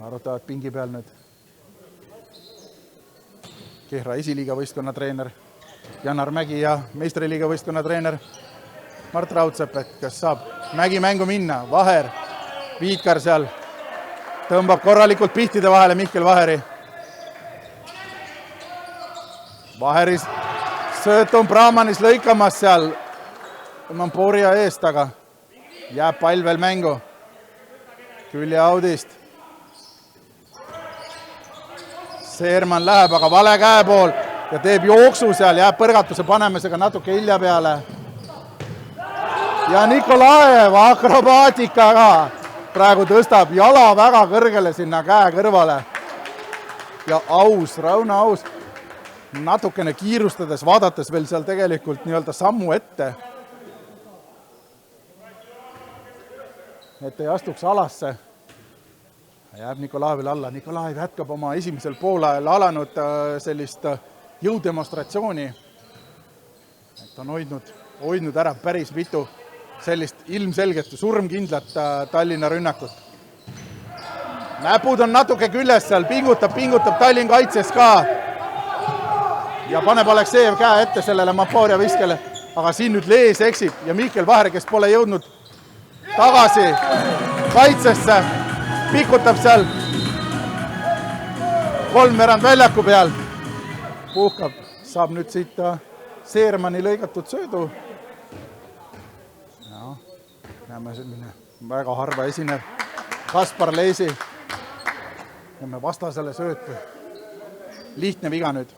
arutavad pingi peal nüüd Kehra esiliiga võistkonna treener Janar Mägi ja meistriliiga võistkonna treener Mart Raudsepp, et kas saab Mägi mängu minna. Vaher, Viitkar seal tõmbab korralikult pihtide vahele Mihkel Vaheri. Vaheris sööt on Brahmanis lõikamas seal Mamporia eest, aga jääb pall veel mängu. Külje audist. Seerman läheb, aga vale käe pool ja teeb jooksu seal, jääb põrgatuse panemisega natuke hilja peale. Ja Nikolaev akrobaatikaga praegu tõstab jala väga kõrgele sinna käe kõrvale. Ja Aus, Rauno Aus, natukene kiirustades, vaadates veel seal tegelikult nii-öelda sammu ette. Et ei astuks alasse. Jääb Nikolaevil alla. Nikolaev jätkab oma esimesel poolajal alanud sellist jõudemonstratsiooni. Et on hoidnud ära päris mitu sellist ilmselget surmkindlat Tallinna rünnakut. Näpud on natuke küljes seal, pingutab Tallinn kaitses ka. Ja paneb Aleksejev käe ette sellele Mamporia viskele. Aga siin nüüd Lees eksib ja Mihkel Vaher, kes pole jõudnud tagasi kaitsesse, pikutab seal kolmveerand väljaku peal. Puhkab, saab nüüd siit Seermani lõigatud söödu. Ja, näeme selline väga harva esinev Kaspar Leesi. Näeme vastasele söötu. Lihtne viga nüüd.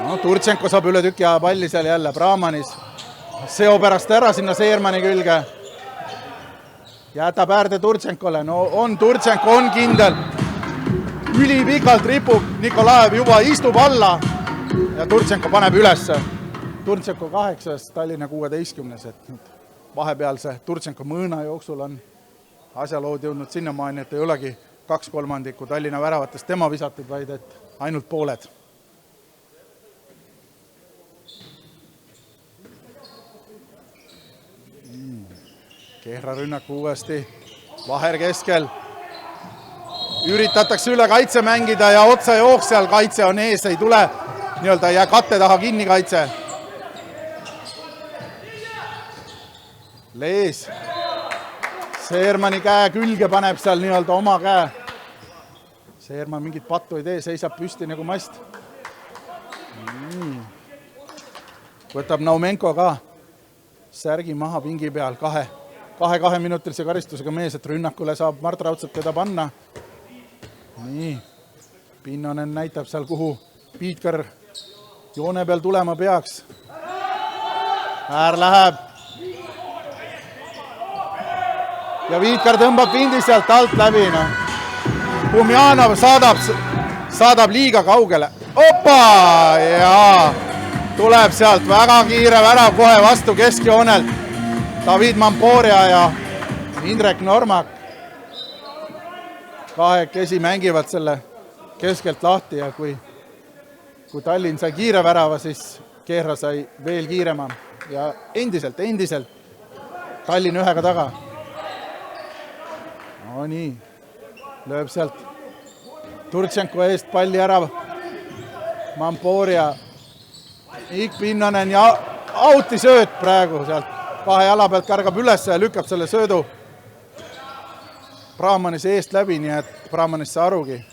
No, Turtšenko saab üle tüki palli seal jälle Brahmanis. Seo pärast ära sinna Seermani külge. Jätab äärde Turtšenkole. No on Turtšenko, on kindel. Ülipikalt ripub Nikolaev, juba istub alla. Ja Turtšenko paneb ülesse. Turtšenko 8, Tallinna 16. Et vahepealse Turtšenko mõõna jooksul on asjalood jõudnud sinnamaani, et ei olegi 2/3 Tallinna väravatest tema visatud, vaid et ainult pooled. Kehra rünnak uuesti, Vaher keskel, üritatakse üle kaitse mängida ja otsa jooks seal, kaitse on ees, ei tule nii-öelda jää katte taha kinni kaitse. Lees. Seermani käe külge paneb seal nii-öelda oma käe. Seerman mingit pattu ei tee, seisab püsti nagu mast. Võtab Naumenko ka särgi maha pingi peal, kahe minutilise karistusega mees, et rünnakule saab Mart Raudsepp teda panna. Nii, Pinnonen näitab seal, kuhu Piitkar joone peal tulema peaks. Äär läheb. Ja Piitkar tõmbab pindi sealt alt läbi. No. Pumjanov saadab liiga kaugele. Opa! Ja tuleb sealt väga kiire värav kohe vastu keskjoonelt. David Mamporia ja Indrek Normak. Kahekesi mängivad selle keskelt lahti ja kui Tallinn sai kiire värava, siis Kehra sai veel kiirema. Ja endiselt Tallinn ühega taga. No nii, lööb sealt Turtšenko eest palli ära. Mamporia, Pinnonen ja auti sööt praegu sealt. Kahe jala pealt kargab üles ja lükkab selle söödu Brahmanise eest läbi, nii et Brahmanist saa arugi.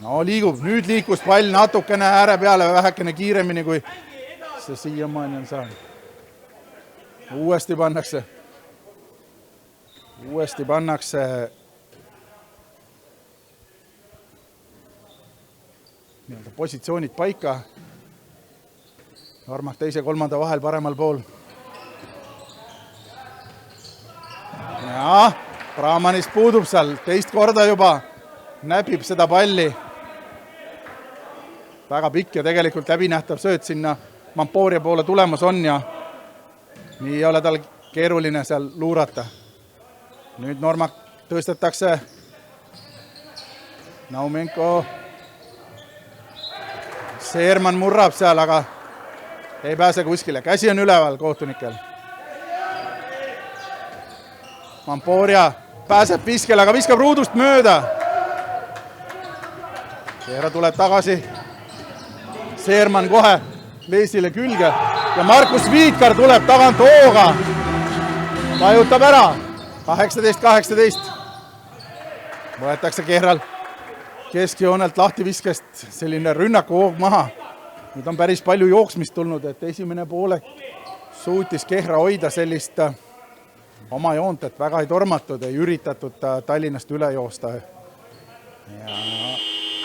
No liigub, nüüd liikus pall natukene ääre peale vähekene kiiremini, kui see siiamaani on saanud. Uuesti pannakse nii-öelda positsioonid paika. Normak teise kolmanda vahel paremal pool. Ja Brahmanist puudub seal teist korda juba. Näpib seda palli. Väga pikk ja tegelikult läbinähtav sööt sinna Mamporia poole tulemas on ja nii ei ole tal keeruline seal luurata. Nüüd Normak tõstetakse. Naumenko. Seerman murrab seal, aga ei pääse kuskile. Käsi on üleval kohtunikel. Mamporia pääseb viskele, aga viskab ruudust mööda. Kehra tuleb tagasi. Seerman kohe Leesile külge. Ja Markus Viitkar tuleb tagant hooga. Vajutab ära. 18-18. Võetakse Kehral keskjoonelt lahtiviskest selline rünnaku hoog maha. Nüüd on päris palju jooksmist tulnud, et esimene poole suutis Kehra hoida sellist oma joont, et väga ei tormatud, ei üritatud Tallinnast üle joosta. Ja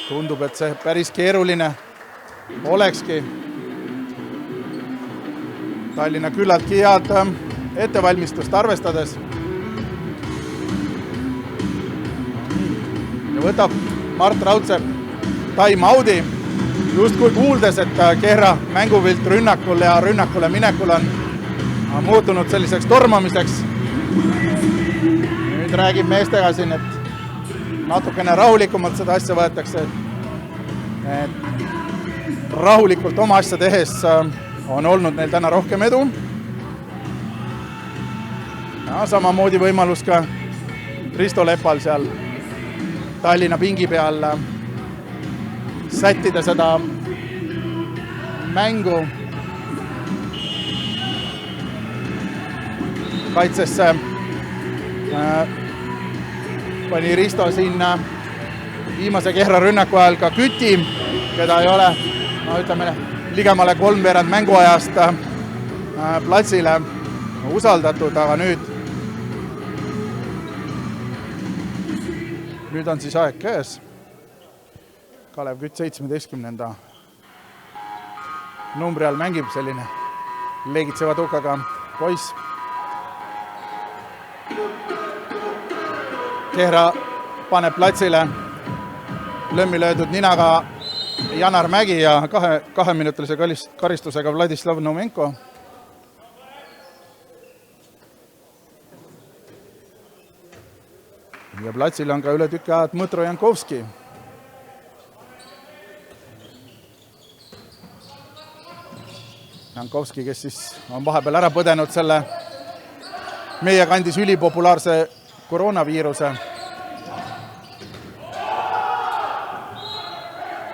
tundub, et see päris keeruline olekski. Tallinna küllaltki head ettevalmistust arvestades. Ja võtab Mart Raudsepp time-out'i, just kui kuuldes, et Kehra mängupilt rünnakul ja rünnakule minekul on muutunud selliseks tormamiseks. Nüüd räägib meestega siin, et natukene rahulikumalt seda asja võetakse. Et rahulikult oma asja tehes on olnud neil täna rohkem edu. Ja samamoodi võimalus ka Risto Lepal seal Tallinna pingi peal sättida seda mängu kaitsesse. Pani Risto siin viimase Kehra rünnaku ajal ka Küti, keda ei ole, no ütleme, ligemale 3/4 mänguajast platsile usaldatud, aga nüüd on siis aeg käes. Kalev Kütt 17. numbri all mängib selline leegitseva tukaga poiss. Kehra paneb platsile lömmi löödud ninaga Janar Mägi ja kaheminutilise karistusega Vladislav Naumenko. Ja platsil on ka üle tükki ajad Mõtro Jankovski. Jankovski, kes siis on vahepeal ära põdenud selle meie kandis ülipopulaarse koroonaviiruse.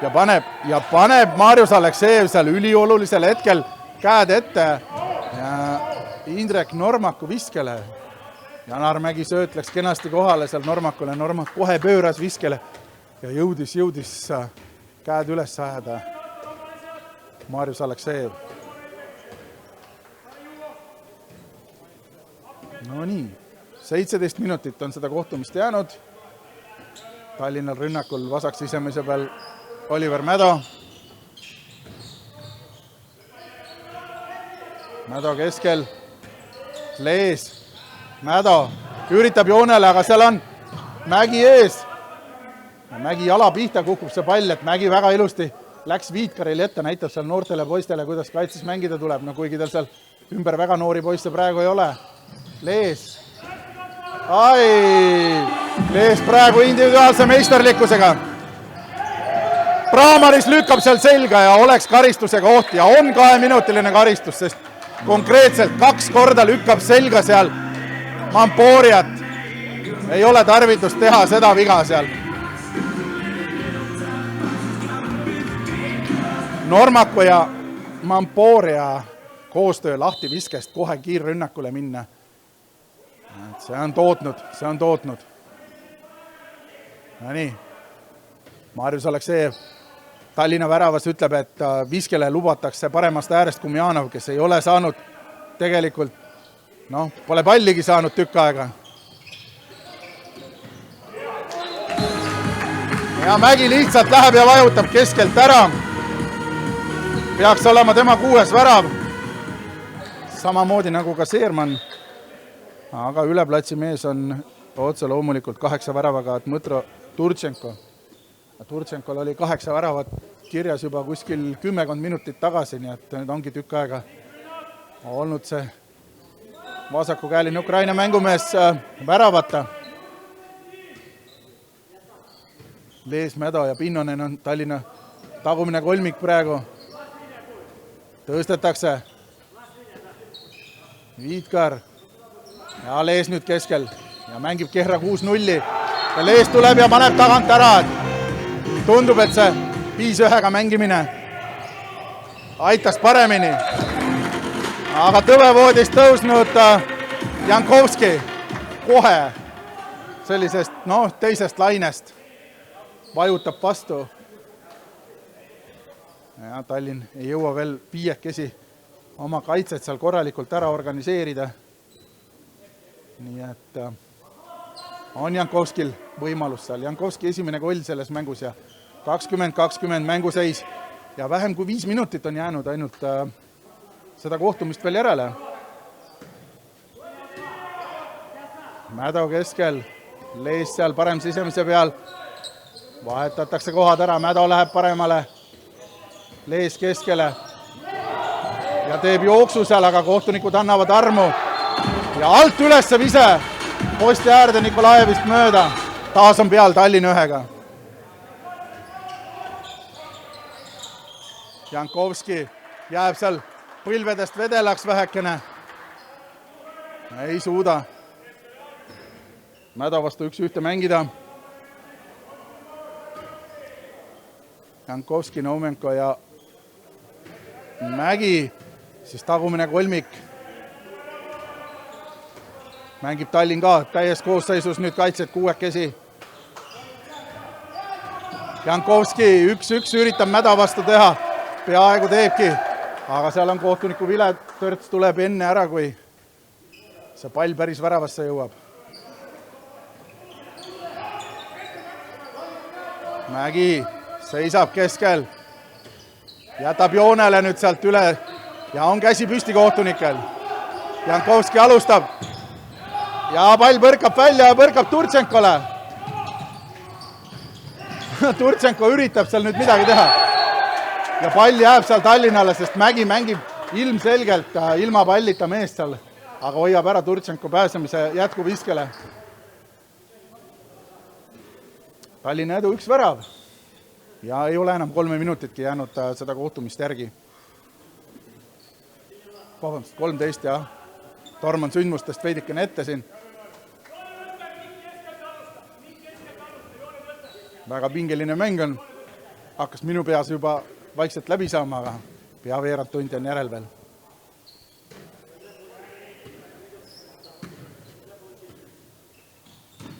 ja paneb Marius Aleksejev seal üliolulisel hetkel käed ette ja Indrek Normaku viskele. Janar Mägi sööt läks kenasti kohale seal Normakule, Normak kohe pööras viskele ja jõudis käed üles ajada Marius Aleksejev. No nii, 17 minutit on seda kohtumist jäänud. Tallinnal rünnakul vasak sisemise peal Oliver Mädo. Mädo keskel, Lees, Mädo üritab joonele, aga seal on Mägi ees. Mägi jala pihta kukub see pall, et Mägi väga ilusti läks Viitkaril ette, näitab seal noortele poistele, kuidas kaitses mängida tuleb, no kuigi tal seal ümber väga noori poisse praegu ei ole. Lees. Lees praegu individuaalse meisterlikkusega. Praamaris lükkab seal selga ja oleks karistuse koht ja on 2-minutiline karistus, sest konkreetselt 2 korda lükkab selga seal Mamporiat. Ei ole tarvitust teha seda viga seal. Normaku ja Mamporia koostöö lahti viskest kohe kiirrünnakule minna. See on tootnud. No nii, Marius Aleksejev Tallinna väravas ütleb, et viskele lubatakse paremast äärest Kumjanov, kes ei ole saanud tegelikult, pole palligi saanud tükk aega. Ja Mägi lihtsalt läheb ja vajutab keskelt ära. Peaks olema tema 6. värav. Samamoodi nagu ka Seerman. Aga üle platsi mees on otse loomulikult 8 väravaga Dmõtro Turtšenko. Turtšenkol oli 8 väravat kirjas juba kuskil 10 minutit tagasi, nii et nüüd ongi tükk aega olnud see vasakukäeline Ukraina mängumees väravata. Lees, Mädo ja Pinnonen on Tallinna tagumine kolmik praegu. Tõstetakse. Viitkar. Ja Lees nüüd keskel ja mängib Kehra 6-0 ja Lees tuleb ja paneb tagant ära. Tundub, et see 5-1-ga mängimine aitas paremini. Aga tõvevoodist tõusnud Jankovski kohe sellisest teisest lainest vajutab vastu. Ja Tallinn ei jõua veel 5 oma kaitset seal korralikult ära organiseerida. Nii et on Jankovskil võimalus seal. Jankovski esimene koll selles mängus ja 20-20 mänguseis ja vähem kui 5 minutit on jäänud ainult seda kohtumist veel järele. Mädo keskel, Lees seal parem sisemise peal. Vahetatakse kohad ära, Mädo läheb paremale. Lees keskele ja teeb jooksu seal, aga kohtunikud annavad armu. Ja alt üles vise posti äärde Nikolajevist mööda. Taas on peal Tallinn 1-ga. Jankovski jääb seal põlvedest vedelaks vähekene. Ei suuda Mädo vastu 1-1 mängida. Jankovski, Noumenko ja Mägi, siis tagumine kolmik. Mängib Tallinn ka täies koosseisus nüüd kaitset 6. Jankovski 1-1 üritab Mädo vastu teha. Peaaegu teebki, aga seal on kohtuniku vile, törts tuleb enne ära, kui see pall päris väravasse jõuab. Mägi seisab keskel, jätab joonele nüüd sealt üle ja on käsi püsti kohtunikel. Jankovski alustab ja pall põrkab välja ja põrkab Turtšenkole. Turtšenko üritab seal nüüd midagi teha. Ja pall jääb seal Tallinnale, sest Mägi mängib ilmselgelt ilma pallita meest seal, aga hoiab ära Turtšenko pääsemise jätkuviskele. Tallinna edu 1 värav ja ei ole enam 3 minutitki jäänud seda kohtumist järgi. 13 jah. Torm on sündmustest veidikene ette siin. Väga pingeline mäng on. hakkas minu peas juba vaikselt läbi saama, aga pea veerand tundi on järel veel.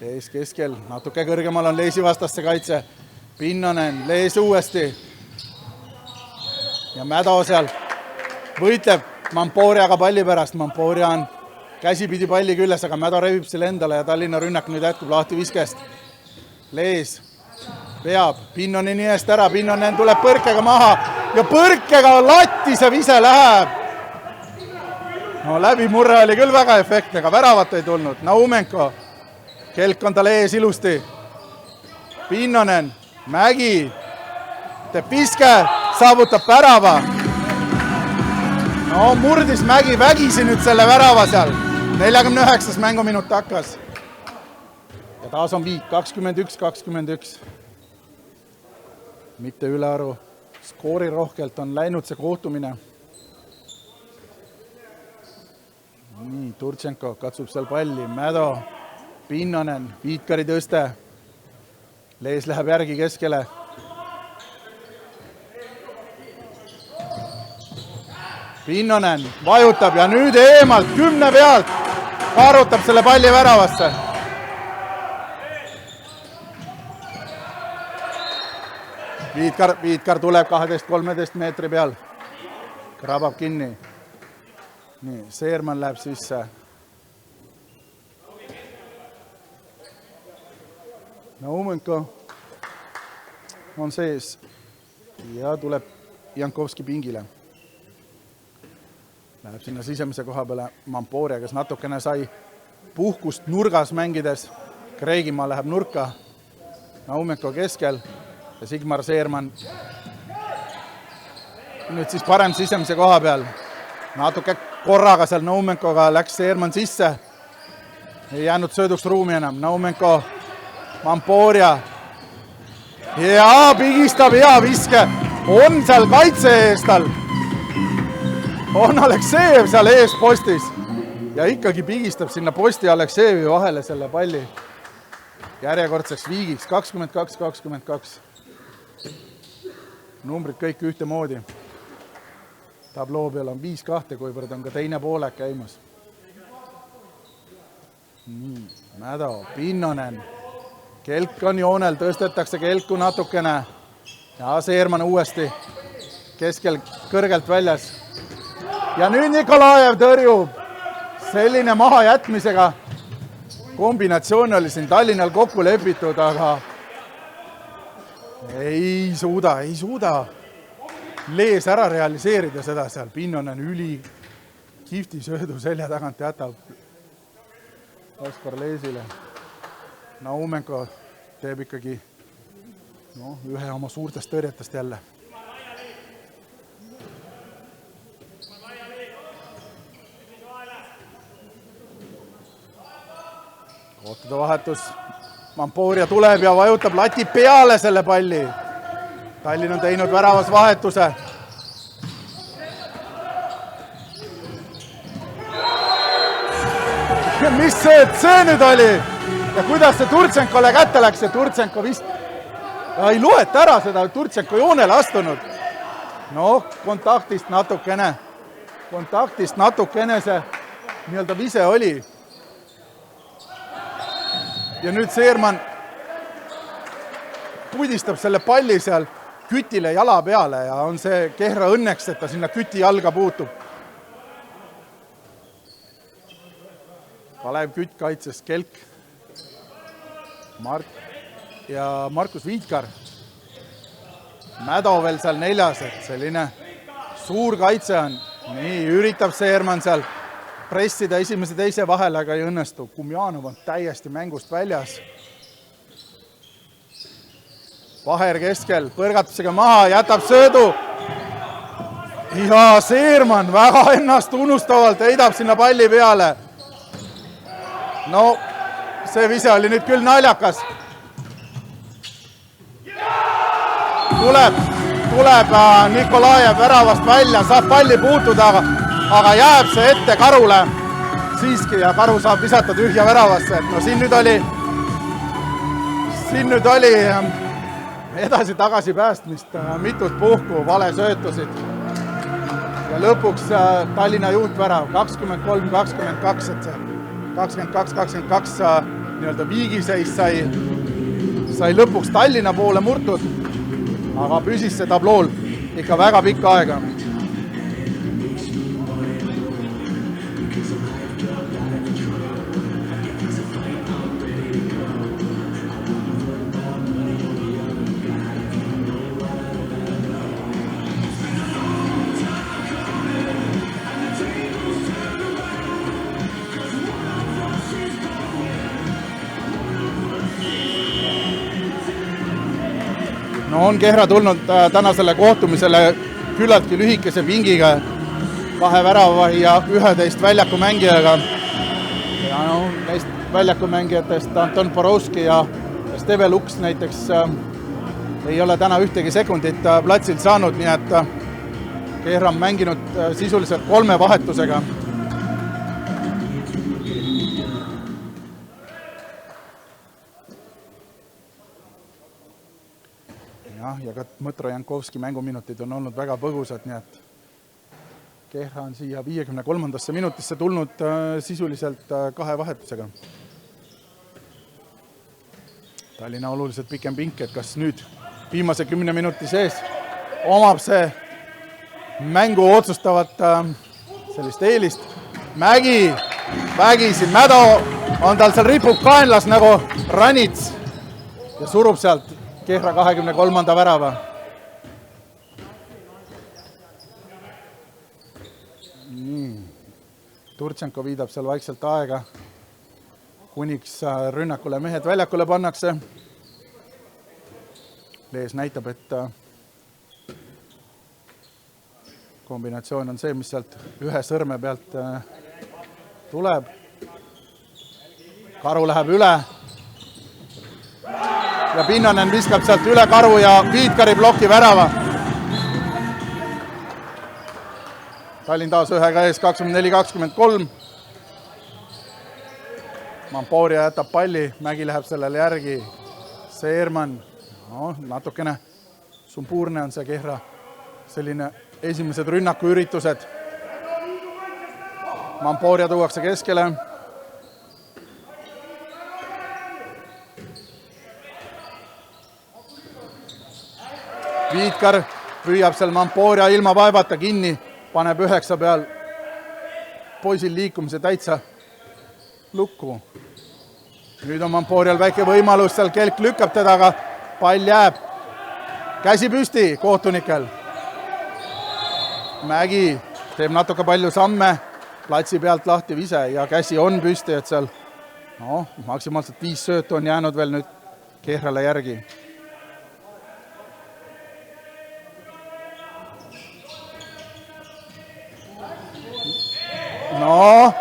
Lees keskel, natuke kõrgemal on Leesi vastasse kaitse. Pinnonen, Lees uuesti. Ja Mädo seal võitleb Mamporiaga palli pärast. Mamporia on käsipidi palli külles, aga Mädo rebib selle endale ja Tallinna rünnak nüüd jätkub lahti viskest. Lees veab Pinnoneni eest ära, Pinnonen tuleb põrkega maha ja põrkega latti see vise läheb. No läbimurre oli küll väga efektne, aga väravat ei tulnud. Naumenko, kelk on tal ees ilusti. Pinnonen, Mägi, teeb piske, saavutab värava. No murdis Mägi vägisi nüüd selle värava seal. 49. mänguminut hakkas. Ja taas on viik, 21-21. Mitte ülearu. Skoori rohkelt on läinud see kohtumine. Nii, Turtšenko katsub seal palli. Mädo, Pinnonen, Viitkari tõste. Lees läheb järgi keskele. Pinnonen vajutab ja nüüd eemalt 10 pealt kaarutab selle palli väravasse. Viitkar tuleb 12-13 meetri peal. Krabab kinni. Nii, Seerman läheb sisse. Naumenko on sees ja tuleb Jankovski pingile. Läheb sinna sisemise koha peale Mamporia, kes natukene sai puhkust nurgas mängides. Kreigimaa läheb nurka. Naumenko keskel ja Sigmar Seerman. Nüüd siis parem sisemise koha peal. Natuke korraga seal Naumenkoga läks Seerman sisse. Ei jäänud sööduks ruumi enam. Naumenko, Mamporia. Ja pigistab hea viske. On seal kaitse ees tal. On Aleksejev seal ees postis. Ja ikkagi pigistab sinna posti Aleksejevi vahele selle palli. Järjekordseks viigiks 22-22. Numbrid kõik ühte moodi. Tabloo peal on 5-2, kuivõrd on ka teine poolek käimas. Nii, Mädo, Pinnonen. Kelk on joonel, tõstetakse kelku natukene. Ja Seerman uuesti keskel kõrgelt väljas. Ja nüüd Nikolajev tõrjub. Selline maha jätmisega kombinatsioon oli siin Tallinnal kokku lepitud, aga ei suuda Lees ära realiseerida seda seal. Pinnonen üli kihvti söödu selja tagant jätab Oskar Leesile. Naumenko teeb ikkagi ühe oma suurtest tõrjetest jälle. Kohtade vahetus. Mamporia tuleb ja vajutab lati peale selle palli. Tallinn on teinud väravas vahetuse. Ja mis see nüüd oli? Ja kuidas see Turtšenkole kätte läks ja Turtšenko vist ei loeta ära seda Turtšenko joonele astunud. No, kontaktist natukene see nii-öelda vise oli. Ja nüüd Seerman pudistab selle palli seal Kütile jala peale ja on see Kehra õnneks, et ta sinna Küti jalga puutub. Kalev Kütt kaitses Kelk ja Markus Viitkar. Mädo veel seal neljas, et selline suur kaitse on. Nii, üritab Seerman seal pressida esimese teise vahele, aga ei õnnestu. Kumjanov on täiesti mängust väljas. Vaher keskel, põrgatusega maha, jätab söödu. Ja Seerman väga ennast unustavalt heidab sinna palli peale. No, see vise oli nüüd küll naljakas. Tuleb Nikolajev väravast välja, saab palli puutuda, aga jääb see ette Karule siiski ja Karu saab visata tühja väravasse. No siin nüüd oli edasi-tagasi päästmist, mitut puhku, valesöötusid. Ja lõpuks Tallinna juhtvärav 23-22, et see 22-22 nii-öelda viigiseis sai lõpuks Tallinna poole murtud, aga püsis see tablool ikka väga pikka aega. No on Kehra tulnud tänasele kohtumisele küllaltki lühikese pingiga, 2 väravahi ja 11 väljakumängijaga. Ja no, neist väljakumängijatest Anton Borovski ja Steve Luks näiteks ei ole täna ühtegi sekundit platsil saanud, nii et Kehra on mänginud sisuliselt 3 vahetusega. Ja ka Mõtro Jankovski mänguminutid on olnud väga põgusad, nii et Kehra on siia 53. minutisse tulnud sisuliselt 2 vahetusega. Tallinna oluliselt pikem pink, et kas nüüd viimase 10 minuti sees omab see mängu otsustavat sellist eelist. Mägi siin, Mädo on tal seal ripub kaenlas nagu Ranits ja surub sealt Kehra 23. värava. Turtšenko viidab seal vaikselt aega, kuniks rünnakule mehed väljakule pannakse. Lees näitab, et kombinatsioon on see, mis sealt ühe sõrme pealt tuleb. Karu läheb üle. Ja Pinnanen viskab sealt üle Karu ja Viitkari bloki värava. Tallinn taas ühega ees 24-23. Mamporia jätab palli, Mägi läheb sellele järgi. Seerman, no, natukene sumpuurne on see Kehra. Selline esimesed rünnakuüritused. Mamporia tuuakse keskele. Viitkar püüab seal Mamporia ilma vaevata kinni, paneb 9 peal poisil liikumise täitsa lukku. Nüüd on Mamporial väike võimalus, seal Kelk lükkab teda, aga pall jääb. Käsi püsti kohtunikel. Mägi teeb natuke palju samme, platsi pealt lahti vise ja käsi on püsti, et seal maksimaalselt 5 söötu on jäänud veel nüüd Kehrale järgi. No,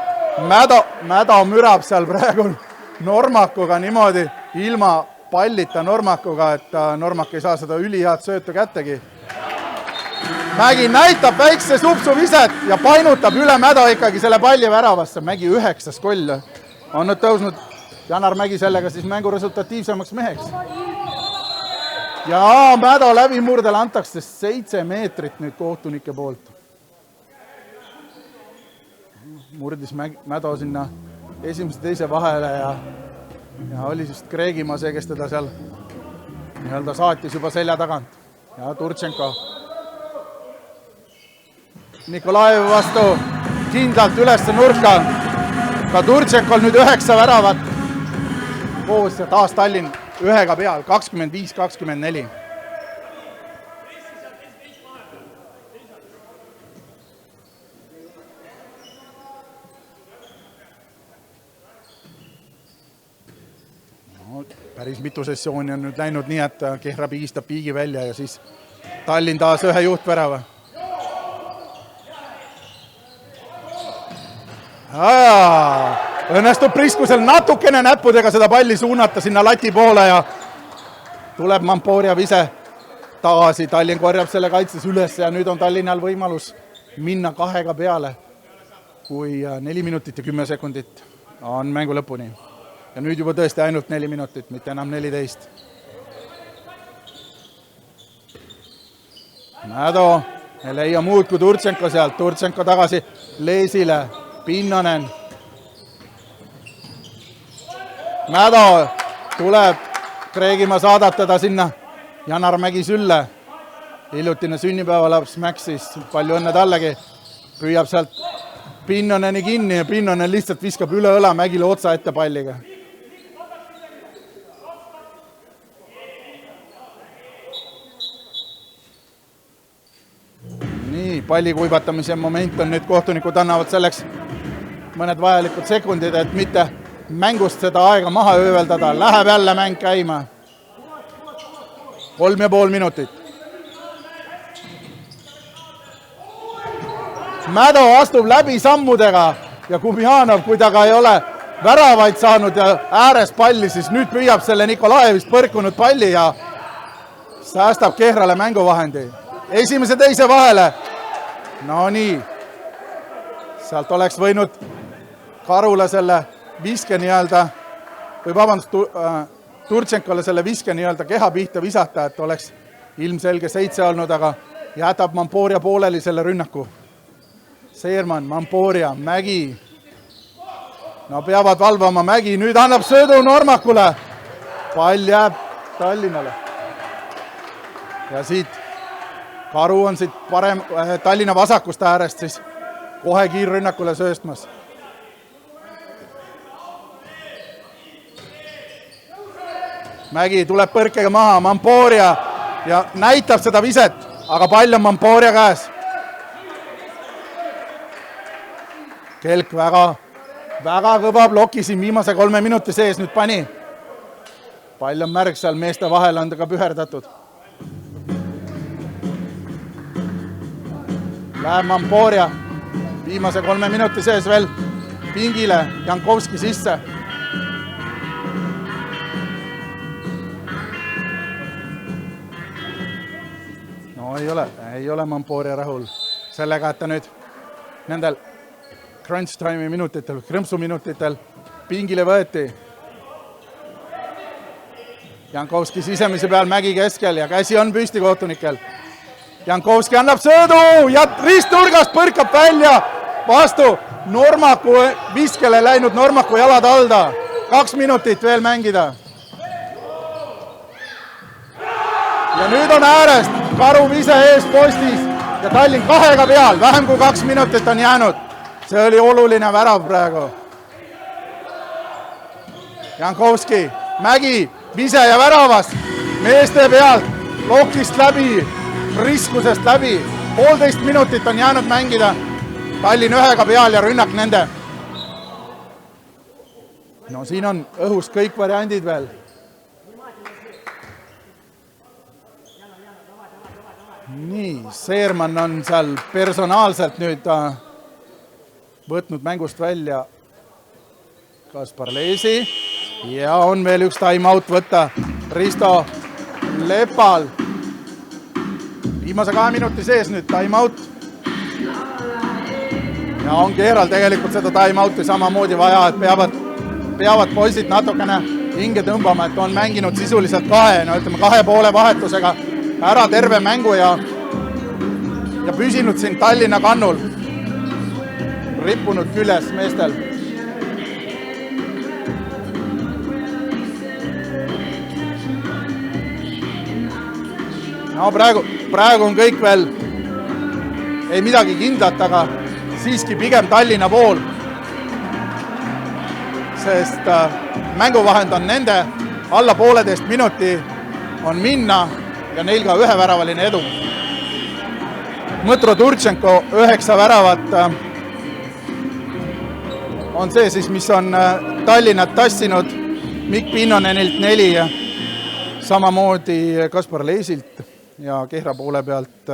Mädo mürab seal praegu Normakuga niimoodi, ilma pallita Normakuga, et Normak ei saa seda ülihead söötu kättegi. Mägi näitab väikse supsu viset ja painutab üle Mädo ikkagi selle palli väravasse. Mägi 9. koll on nüüd tõusnud Janar Mägi sellega siis mängu resultatiivsemaks meheks. Ja Mädo läbimurdel antakse 7 meetrit nüüd kohtunike poolt. Murdis Mädo sinna esimese teise vahele ja oli just Kreegimaa see, kes teda seal nii-öelda saatis juba selja tagant. Ja Turtšenko Nikolaev vastu kindlalt ülesse nurka. Ka Turtšenkol nüüd 9 väravat koos ja taas Tallinn ühega peal, 25-24. Päris mitu sessiooni on nüüd läinud nii, et Kehra pigistab piigi välja ja siis Tallinn taas ühe juhtvärava. Õnnestub Priskusel natukene näppudega seda palli suunata sinna lati poole ja tuleb Mamporia vise tagasi. Tallinn korjab selle kaitses üles ja nüüd on Tallinnal võimalus minna 2 peale, kui 4 minutit ja 10 sekundit on mängu lõpuni. Ja nüüd juba tõesti ainult 4 minutit, mitte enam 14. Mädo ei leia muud kui Turtšenko sealt. Turtšenko tagasi Leesile. Pinnonen. Mädo tuleb. Kreegimaa saadab teda sinna. Janar Mägi Sülle. Hiljutine sünnipäevalaps Maxis. Palju õnne tallegi. Püüab sealt Pinnoneni kinni ja Pinnonen lihtsalt viskab üle õla Mägile otsa ette palliga. Nii, palli kuivatamise moment on nüüd kohtunikud annavad selleks mõned vajalikud sekundid, et mitte mängust seda aega maha ööveldada. Läheb jälle mäng käima. 3,5 minutit. Mädo astub läbi sammudega ja Kumjanov, kui ta ka ei ole väravaid saanud ja ääres palli, siis nüüd püüab selle Nikolaevist põrkunud palli ja säästab Kehrale mänguvahendi. Esimese teise vahele. No nii. Sealt oleks võinud Karule selle viske nii-öelda, või vabandust, Turtšenkole selle viske nii-öelda keha pihta visata, et oleks ilmselge 7 olnud, aga jätab Mamporia pooleli selle rünnaku. Seerman, Mamporia, Mägi. No peavad valvama Mägi, nüüd annab söödu Normakule. Pall jääb Tallinnale. Ja siit Karu on siit parem Tallinna vasakust äärest siis kohe kiirrünnakule sööstmas. Mägi tuleb põrkega maha, Mamporia ja näitab seda viset, aga pall on Mamporia käes. Kelk väga kõva bloki siin viimase 3 minuti sees nüüd pani. Pall on märg seal meeste vahel on ta ka püherdatud. Läheb Mamporia viimase 3 minuti sees veel pingile, Jankovski sisse. No ei ole Mamporia rahul sellega, et ta nüüd nendel crunch time'i minutitel, krõmpsuminutitel pingile võeti. Jankovski sisemise peal Mägi keskel ja käsi on püsti kohtunikel. Jankovski annab söödu ja ristnurgast põrkab välja vastu Normaku viskele läinud Normaku jalad alda. 2 minutit veel mängida. Ja nüüd on äärest Karu vise ees postis ja Tallinn 2 peal. Vähem kui 2 minutit on jäänud. See oli oluline värav praegu. Jankovski, Mägi, vise ja väravas. Meeste pealt, lokist läbi, riskusest läbi. 1,5 minutit on jäänud mängida. Tallinn 1 peal ja rünnak nende. No siin on õhus kõik variandid veel. Nii, Seerman on seal personaalselt nüüd võtnud mängust välja Kaspar Leesi ja on veel üks time-out võtta Risto Lepal. Viimase 2 minuti sees nüüd time-out. Ja on Kehral tegelikult seda time-outi samamoodi vaja, et peavad poisid natukene hinge tõmbama, et on mänginud sisuliselt 2,5 vahetusega ära terve mängu ja püsinud siin Tallinna kannul. Rippunud küljes meestel. No praegu on kõik veel ei midagi kindlat, aga siiski pigem Tallinna pool. Sest mänguvahend on nende alla 1,5 minuti on minna ja neil ka 1-väravaline edu. Mõtro Turtšenko 9 väravat on see siis, mis on Tallinnat tassinud. Mikk Pinnonenilt 4 ja samamoodi Kaspar Leesilt ja Kehra poole pealt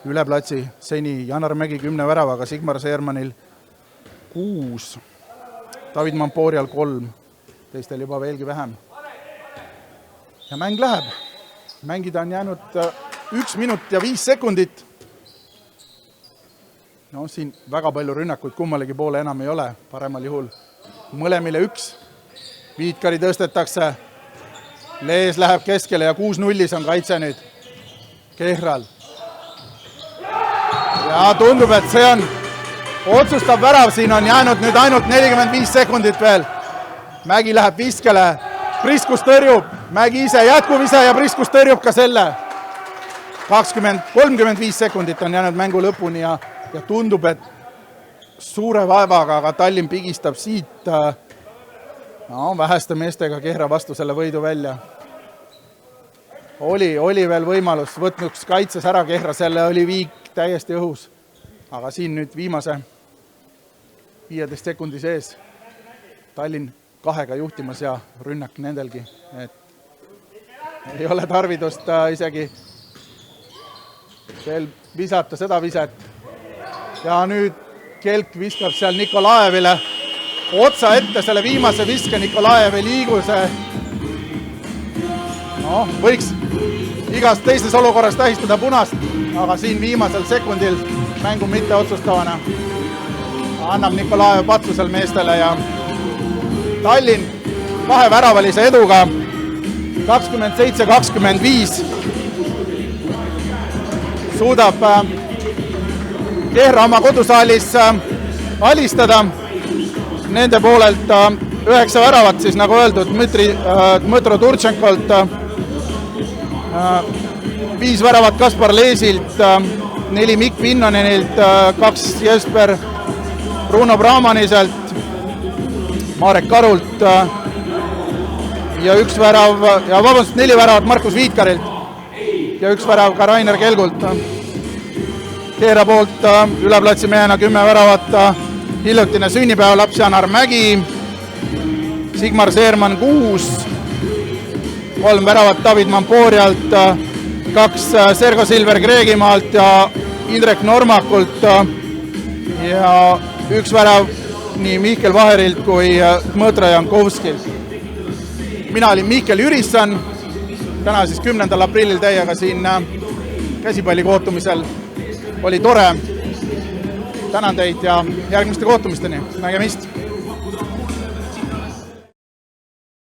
üle platsi seni Janar Mägi 10 väravaga, Sigmar Seermanil 6, David Mamporial 3, teistel juba veelgi vähem. Ja mäng läheb. Mängida on jäänud 1 minut ja 5 sekundit. No siin väga palju rünnakuid kummalegi poole enam ei ole, paremal juhul mõlemile 1. Viitkari tõstetakse, Lees läheb keskele ja 6-0 on kaitse nüüd Kehral. Ja tundub, et see on otsustav värav, siin on jäänud nüüd ainult 45 sekundit veel. Mägi läheb viskele, Priskus tõrjub, Mägi ise jätkub ise ja Priskus tõrjub ka selle. 35 sekundit on jäänud mängu lõpuni ja tundub, et suure vaevaga, aga Tallinn pigistab siit väheste meestega Kehra vastu selle võidu välja. Oli veel võimalus, võtnuks kaitses ära Kehra, selle oli viik täiesti õhus. Aga siin nüüd viimase 15 sekundi sees Tallinn 2 juhtimas ja rünnak nendelgi. Et ei ole tarvidust isegi veel visata seda viset. Ja nüüd Kelk viskab seal Nikolaevile otsa ette selle viimase viske. Nikolaev ei liigu see. Võiks igas teises olukorras tähistada punast, aga siin viimasel sekundil mängu mitte otsustavana annab Nikolaev patsusel meestele ja Tallinn 2 väravalise eduga 27-25 suudab Kehra oma kodusaalis alistada. Nende poolelt 9 väravat siis nagu öeldud Dmõtro Turtšenkolt, 5 väravat Kaspar Leesilt, 4 Mikk Pinnonenilt, 2 Jesper Bruno Brahmaniselt, Marek Karult ja 1 värav, 4 väravat Markus Viitkarilt ja 1 värav ka Rainer Kelgult. Kehra poolt üleplatsi mehena 10 väravat, hiljutine sünnipäevalaps Janar Mägi, Sigmar Seerman 6, 3 väravat David Mampoorialt, 2 Sergo Silver Kreegimaalt ja Indrek Normakult ja 1 värav nii Mihkel Vaherilt kui Dmõtro Jankovskilt. Mina olin Mihkel Jürisson, täna siis 10. aprillil teiega siin käsipallikohtumisel. Oli tore. Tänan teid ja järgmiste kohtumisteni. Nägemist!